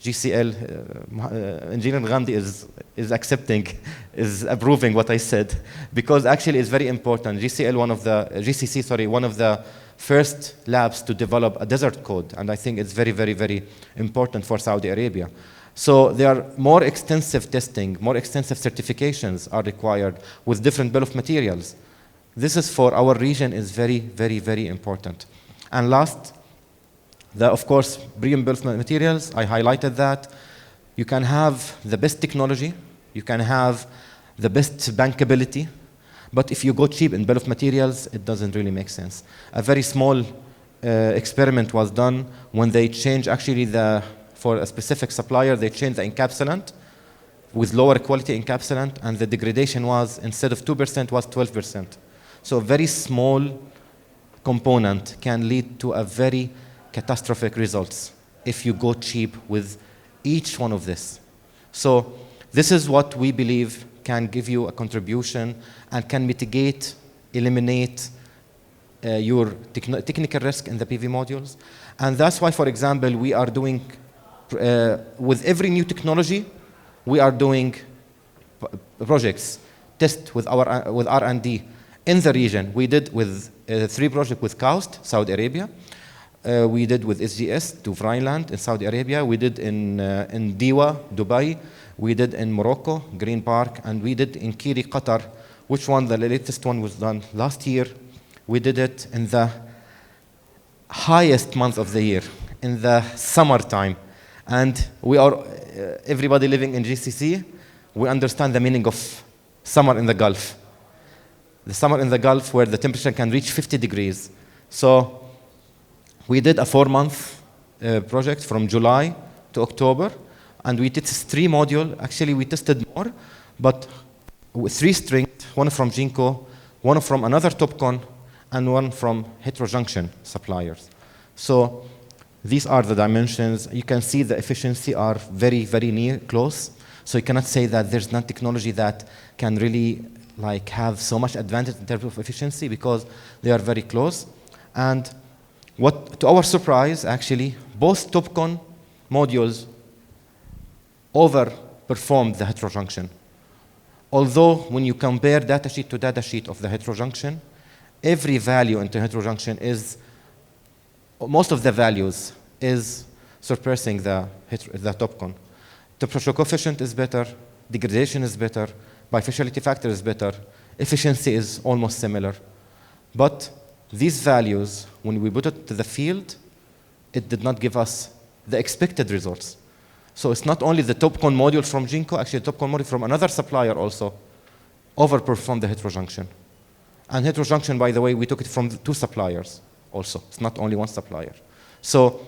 GCL, Engineer Gandhi is accepting, is approving what I said, because actually it's very important. GCC, one of the first labs to develop a desert code, and I think it's very, very, very important for Saudi Arabia. So there are more extensive testing, more extensive certifications are required with different bill of materials. This is for our region is very, very, very important. And last, of course, premium bill of materials, I highlighted that. You can have the best technology, you can have the best bankability, but if you go cheap in bill of materials, it doesn't really make sense. A very small experiment was done when they changed actually for a specific supplier, they changed the encapsulant with lower quality encapsulant, and the degradation was, instead of 2%, was 12%. So a very small component can lead to a very catastrophic results if you go cheap with each one of this. So this is what we believe can give you a contribution and can mitigate, eliminate your technical risk in the PV modules. And that's why, for example, we are doing, with every new technology, we are doing projects, test with R&D in the region. We did with 3 projects with KAUST, Saudi Arabia. We did with SGS to Rhineland in Saudi Arabia. We did in Diwa, Dubai. We did in Morocco, Green Park, and we did in Kiri, Qatar. Which one? The latest one was done last year. We did it in the highest month of the year, in the summertime. And we are, everybody living in GCC, we understand the meaning of summer in the Gulf. The summer in the Gulf where the temperature can reach 50 degrees. So we did a 4-month project from July to October, and we did 3 modules. Actually, we tested more, but with 3 strings, one from Jinko, one from another TOPCon, and one from heterojunction suppliers. So these are the dimensions. You can see the efficiency are very, very near, close. So you cannot say that there's not technology that can really like have so much advantage in terms of efficiency, because they are very close. And what, to our surprise, actually, both TOPCon modules overperformed the heterojunction. Although when you compare datasheet to datasheet of the heterojunction, every value into heterojunction is, most of the values is surpassing the TOPCon. Temperature coefficient is better, degradation is better, bifaciality factor is better, efficiency is almost similar. But these values, when we put it to the field, it did not give us the expected results. So it's not only the TOPCon module from Jinko, actually the TOPCon module from another supplier also overperformed the heterojunction. And heterojunction, by the way, we took it from 2 suppliers also. It's not only 1 supplier. So,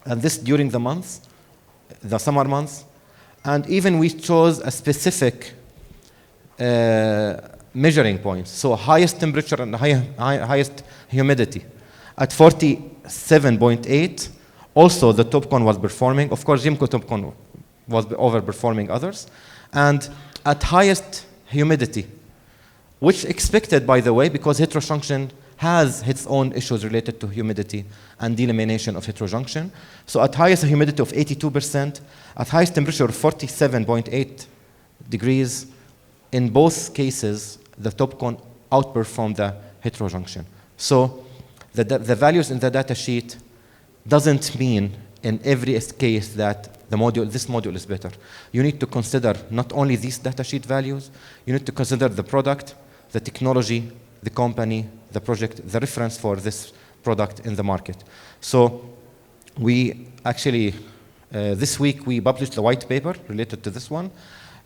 and this during the months, the summer months, and even we chose a specific measuring point. So highest temperature and highest humidity. At 47.8, also the TOPCon was performing. Of course, Jimco TOPCon was overperforming others. And at highest humidity, which expected, by the way, because heterojunction has its own issues related to humidity and delamination of heterojunction. So at highest humidity of 82%, at highest temperature of 47.8 degrees, in both cases, the TOPCon outperformed the heterojunction. So the values in the data sheet doesn't mean in every case that this module is better. You need to consider not only these datasheet values, you need to consider the product, the technology, the company, the project, the reference for this product in the market. So we actually, this week we published a white paper related to this one.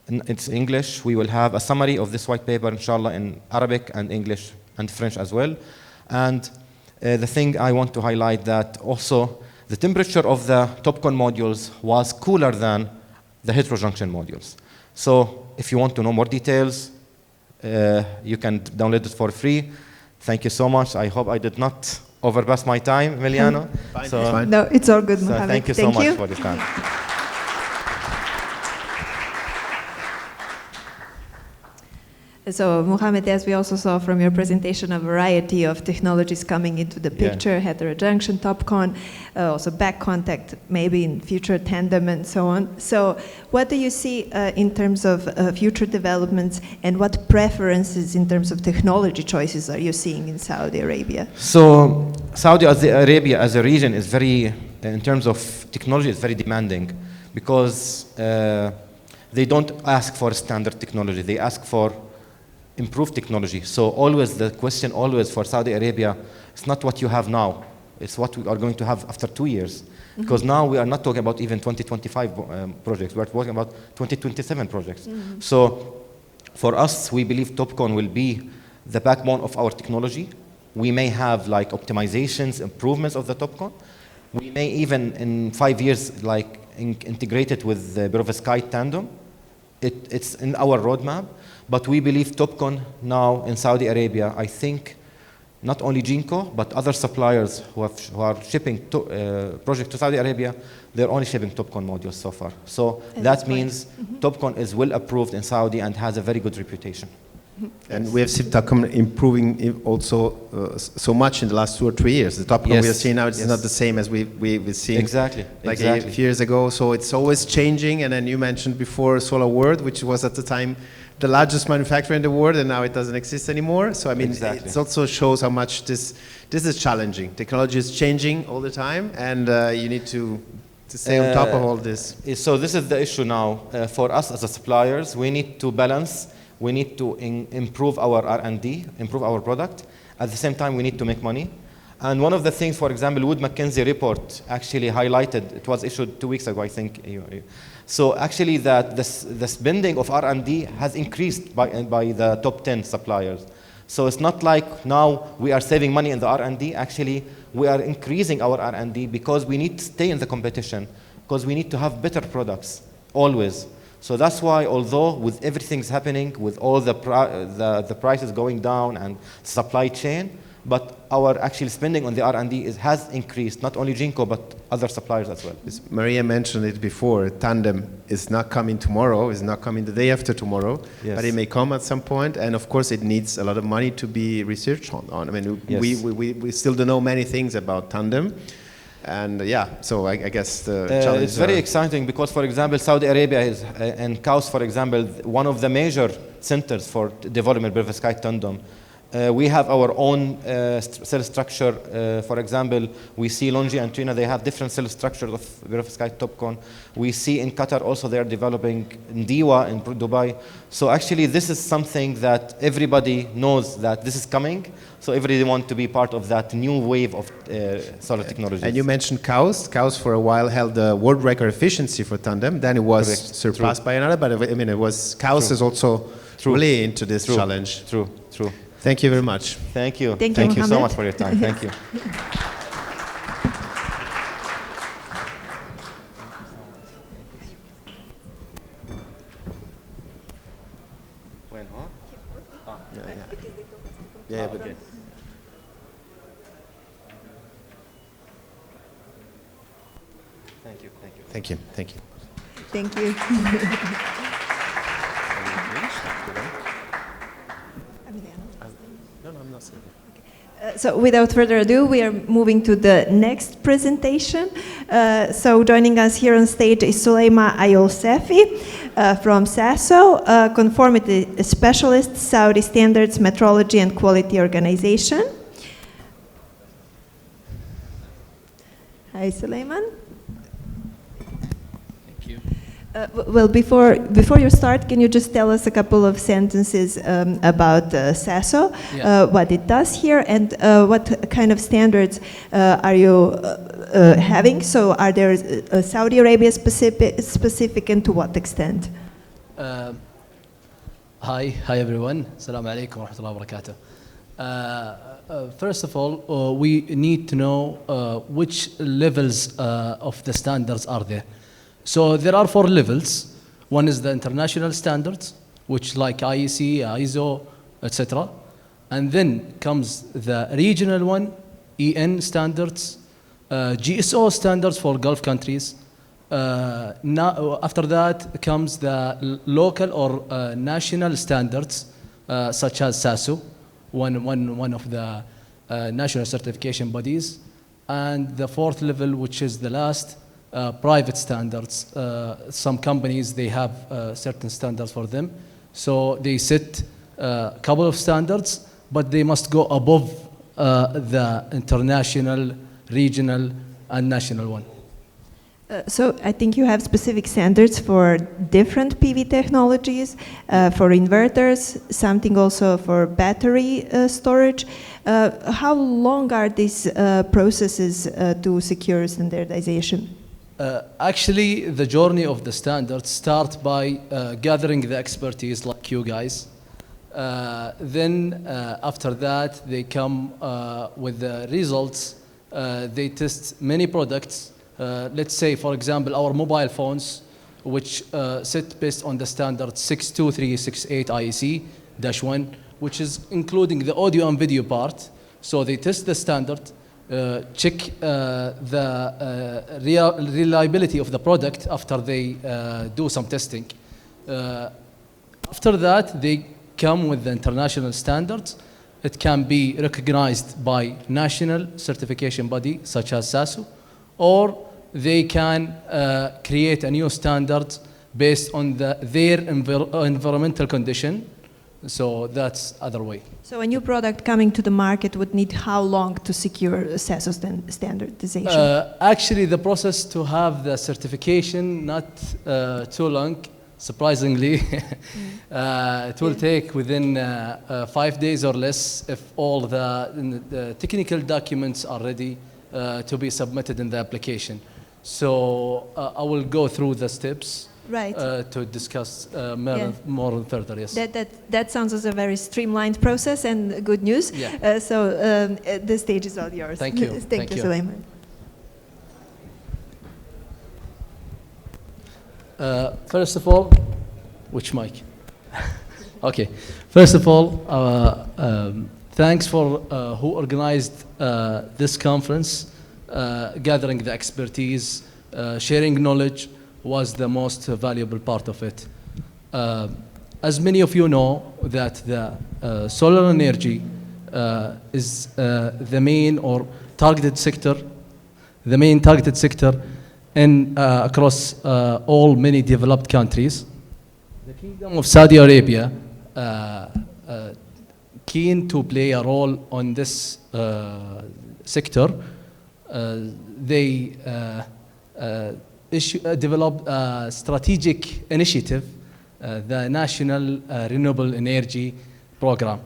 It's English. We will have a summary of this white paper, inshallah, in Arabic and English and French as well. And the thing I want to highlight that also the temperature of the TOPCon modules was cooler than the heterojunction modules. So if you want to know more details, you can download it for free. Thank you so much. I hope I did not overpass my time, Emiliano. Fine, So, fine. No, it's all good, so Mohammed. thank you so much for this time. So, Mohammed, as we also saw from your presentation, a variety of technologies coming into the picture, heterojunction, TOPCon, also back contact, maybe in future tandem and so on. So what do you see in terms of future developments, and what preferences in terms of technology choices are you seeing in Saudi Arabia? So Saudi Arabia as a region is very, in terms of technology, is very demanding, because they don't ask for standard technology, they ask for improved technology. So always the question always for Saudi Arabia, it's not what you have now, it's what we are going to have after 2 years. Because now we are not talking about even 2025 projects, we are talking about 2027 projects. So for us, we believe TOPCon will be the backbone of our technology. We may have like optimizations, improvements of the TOPCon. We may even in 5 years like integrate it with the perovskite tandem. It's in our roadmap. But we believe TOPCon now in Saudi Arabia, I think not only Jinko, but other suppliers who are shipping projects to Saudi Arabia, they're only shipping TOPCon modules so far. So that means TOPCon is well approved in Saudi and has a very good reputation. And we have seen TOPCon improving also so much in the last 2 or 3 years. The TOPCon we are seeing now is not the same as we've seen like a few years ago. So it's always changing. And then you mentioned before Solar World, which was at the time the largest manufacturer in the world, and now it doesn't exist anymore. So I mean, it also shows how much this is challenging. Technology is changing all the time, and you need to stay on top of all this. So this is the issue now. For us as a suppliers, we need to balance. We need to improve our R&D, improve our product. At the same time, we need to make money. And one of the things, for example, Wood Mackenzie report actually highlighted, it was issued 2 weeks ago, I think. So actually that the spending of R&D has increased by the top 10 suppliers. So it's not like now we are saving money in the R&D. Actually, we are increasing our R&D because we need to stay in the competition, because we need to have better products, always. So that's why, although with everything's happening, with all the prices going down and supply chain, but our actual spending on the R&D has increased, not only Jinko, but other suppliers as well. Maria mentioned it before, tandem is not coming tomorrow, is not coming the day after tomorrow, but it may come at some point, and of course it needs a lot of money to be researched on. I mean, we still don't know many things about tandem. And so I guess the challenge it's very exciting because, for example, Saudi Arabia is, and KAUS, for example, one of the major centers for development perovskite tandem. We have our own cell structure. For example, we see Longi and Trina, they have different cell structures of perovskite TOPCon. We see in Qatar also they are developing Ndiwa in Dubai. So actually this is something that everybody knows that this is coming. So everybody wants to be part of that new wave of solar technology. And you mentioned KAUS. KAUS for a while held the world record efficiency for tandem. Then it was surpassed by another, but I mean, KAUS is also really into this challenge. True. Thank you very much. Thank you. Thank you so much for your time. Thank you. But Thank you. Thank you. So without further ado, we are moving to the next presentation. So joining us here on stage is Suleima Ayol-Sefi from SASO, Conformity Specialist, Saudi Standards Metrology and Quality Organization. Hi, Suleiman. Well, before you start, can you just tell us a couple of sentences about SASO, what it does here, and what kind of standards are you having? So are there Saudi Arabia specific, and to what extent? Hi everyone. Assalamu alaikum wa rahmatullahi wa barakatuh. First of all, we need to know which levels of the standards are there. So there are 4 levels. One is the international standards, which like IEC, ISO, etc. And then comes the regional one, EN standards, GSO standards for Gulf countries. Now, after that comes the local or national standards, such as SASU, one of the national certification bodies. And the fourth level, which is the last, private standards. Some companies, they have certain standards for them. So they set a couple of standards, but they must go above the international, regional, and national one. So I think you have specific standards for different PV technologies, for inverters, something also for battery storage. How long are these processes to secure standardization? Actually, the journey of the standards start by gathering the expertise like you guys. Then after that, they come with the results. They test many products. Let's say, for example, our mobile phones, which sit based on the standard 62368 IEC-1, which is including the audio and video part. So they test the standard, check the reliability of the product after they do some testing. After that, they come with the international standards. It can be recognized by national certification body, such as SASU, or they can create a new standard based on their environmental condition. So that's other way. So a new product coming to the market would need how long to secure SASU standardization? Actually, the process to have the certification, not too long, surprisingly. It will take within 5 days or less if all the technical documents are ready to be submitted in the application. So I will go through the steps to discuss more further. Yes. That sounds as a very streamlined process and good news. Yeah. So the stage is all yours. Thank you. Thank you, Sulaiman. First of all, which mic? Okay. First of all, thanks for who organized this conference. Gathering the expertise, sharing knowledge was the most valuable part of it. As many of you know, that the solar energy is the main or targeted sector, the main targeted sector in across all many developed countries. The Kingdom of Saudi Arabia keen to play a role on this sector. They developed a strategic initiative, the National Renewable Energy Program.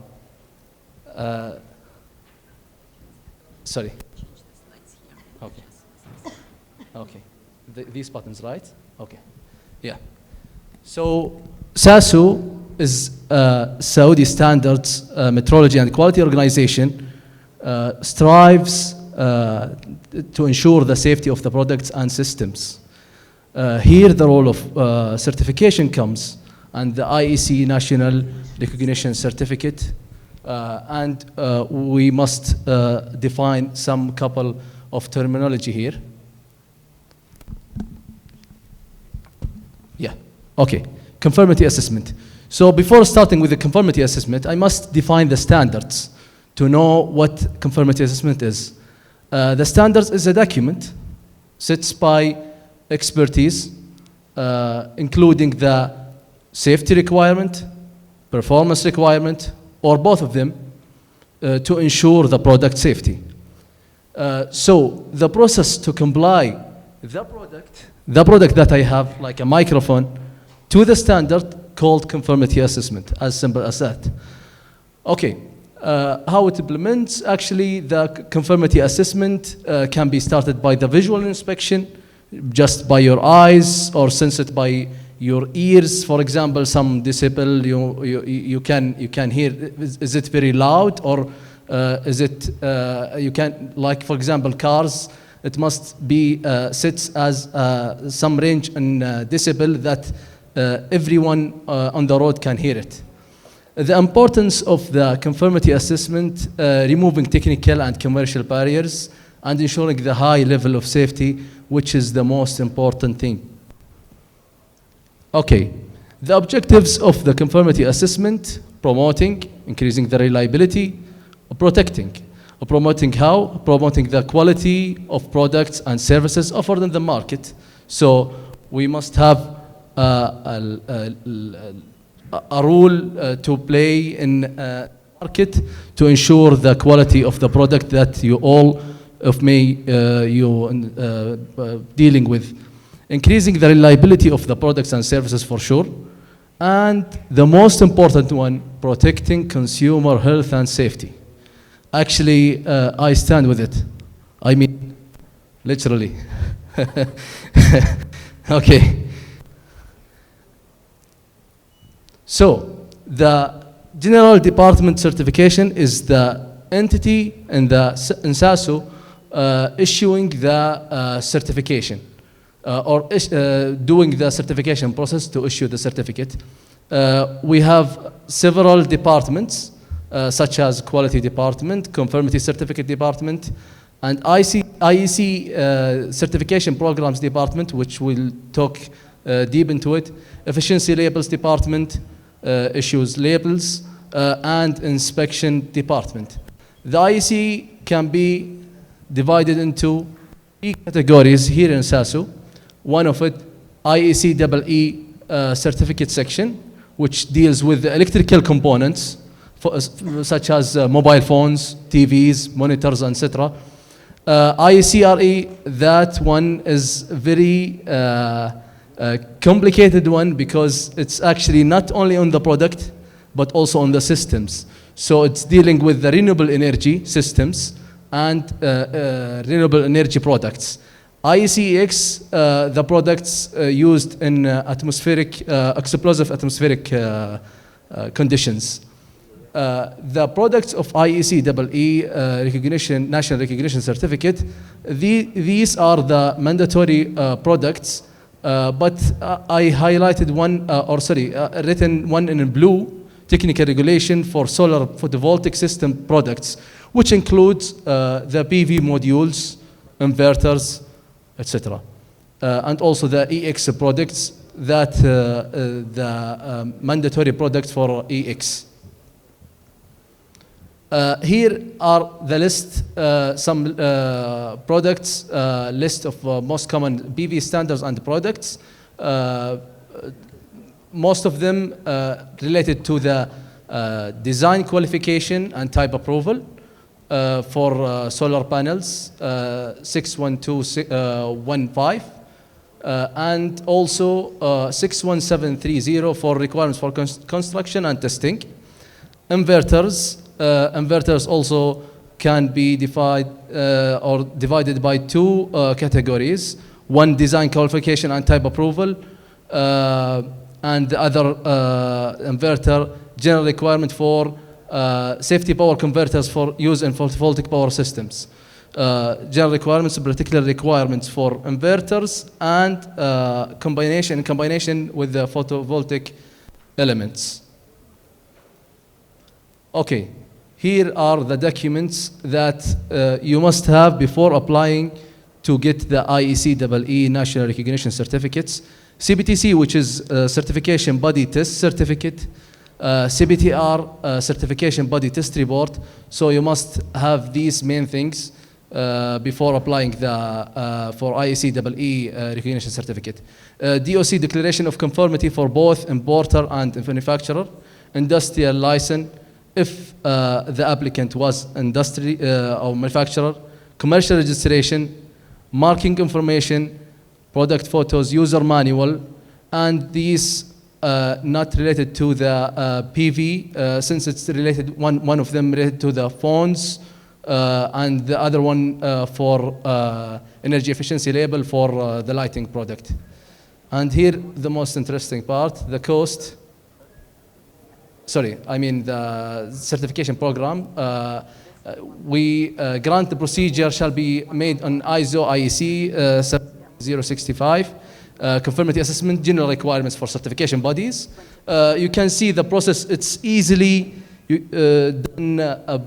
Sorry. Okay. Okay. These buttons, right? Okay. Yeah. So SASU is Saudi Standards Metrology and Quality Organization, strives to ensure the safety of the products and systems. Here the role of certification comes, and the IEC National Recognition Certificate, and we must define some couple of terminology here. Yeah, okay, conformity assessment. So before starting with the conformity assessment, I must define the standards to know what conformity assessment is. The standards is a document set by expertise, including the safety requirement, performance requirement, or both of them, to ensure the product safety. So the process to comply the product that I have, like a microphone, to the standard called conformity assessment, as simple as that. Okay. How it implements, actually, the conformity assessment can be started by the visual inspection, just by your eyes, or sense it by your ears. For example, some decibel, you can hear, is it very loud, or is it, you can, like for example, cars, it must be set as some range in decibel that everyone on the road can hear it. The importance of the conformity assessment, removing technical and commercial barriers, and ensuring the high level of safety, which is the most important thing. Okay, the objectives of the conformity assessment: promoting, increasing the reliability, protecting. Promoting how? Promoting the quality of products and services offered in the market. So we must have a role to play in market to ensure the quality of the product that you all of dealing with. Increasing the reliability of the products and services for sure. And the most important one, protecting consumer health and safety. Actually, I stand with it. I mean, literally. Okay. So, the General Department certification is the entity in SASO issuing the certification or doing the certification process to issue the certificate. We have several departments such as Quality Department, Conformity Certificate Department, and IEC Certification Programs Department, which we'll talk deep into it, Efficiency Labels Department, issues labels, and Inspection Department. The IEC can be divided into 3 categories here in SASO. One of it, IEC EE certificate section, which deals with the electrical components, such as mobile phones, TVs, monitors, etc. IECRE, that one is very complicated one because it's actually not only on the product, but also on the systems. So it's dealing with the renewable energy systems and renewable energy products. IECEX, the products used in atmospheric, explosive atmospheric conditions. The products of IEC EE recognition, national recognition certificate, these are the mandatory products, but I highlighted one, written one in blue, technical regulation for solar photovoltaic system products, which includes the PV modules, inverters, etc. And also the EX products, that the mandatory products for EX. Here are the list, some products, list of most common PV standards and products. Most of them related to the design qualification and type approval for solar panels, 61215, and also 61730 for requirements for construction and testing. Inverters. Inverters also can be divided by 2 categories. One, design qualification and type approval, and the other inverter, general requirement for safety power converters for use in photovoltaic power systems. General requirements, particular requirements for inverters, and combination with the photovoltaic elements. Okay. Here are the documents that you must have before applying to get the IEC EE National Recognition Certificates. CBTC, which is Certification Body Test Certificate. CBTR, Certification Body Test Report. So you must have these main things before applying for IEC EE Recognition Certificate. DOC, Declaration of Conformity for both importer and manufacturer. Industrial license, if the applicant was industry or manufacturer. Commercial registration, marking information, product photos, user manual, and these not related to the PV, since it's related, one of them related to the phones, and the other one for energy efficiency label for the lighting product. And here, the most interesting part, the cost. Sorry, I mean the certification program. We grant the procedure shall be made on ISO IEC 065. conformity assessment, general requirements for certification bodies. You can see the process, it's easily done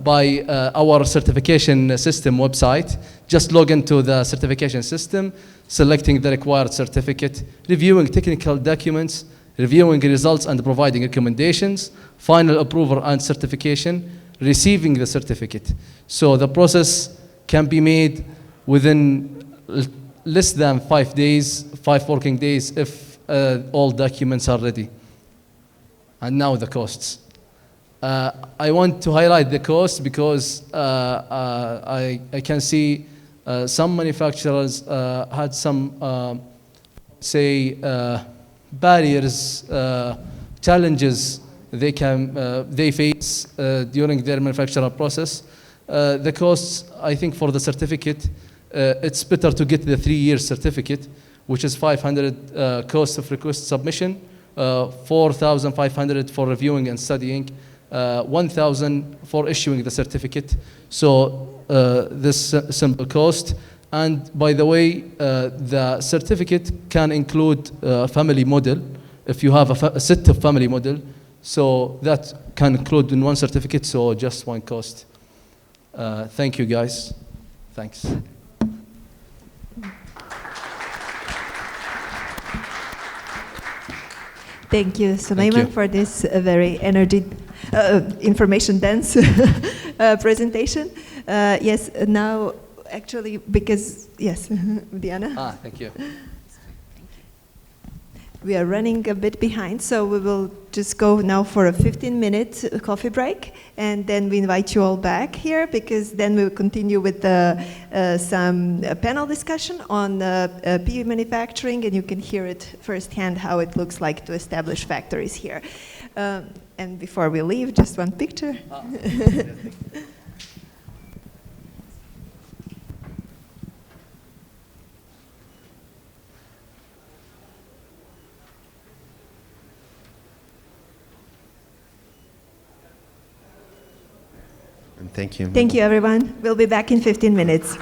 by our certification system website. Just log into the certification system, selecting the required certificate, reviewing technical documents, reviewing results and providing recommendations, final approval and certification, receiving the certificate. So the process can be made within less than 5 days, 5 working days, if all documents are ready. And now the costs. I want to highlight the cost because I can see some manufacturers had some, barriers, challenges they face during their manufacturing process. The costs, I think, for the certificate, it's better to get the 3-year certificate, which is 500 cost of request submission, 4,500 for reviewing and studying, 1,000 for issuing the certificate. So this simple cost. And by the way, the certificate can include a family model. If you have a set of family model, so that can include in one certificate, so just one cost. Thank you, guys. Thanks. Thank you, Sulaiman, for this very information dense presentation. Yes, now actually, because, yes, Diana. Thank you. We are running a bit behind, so we will just go now for a 15-minute coffee break, and then we invite you all back here, because then we will continue with some panel discussion on PV manufacturing, and you can hear it firsthand how it looks like to establish factories here. And before we leave, just one picture. Thank you. Thank you, everyone. We'll be back in 15 minutes.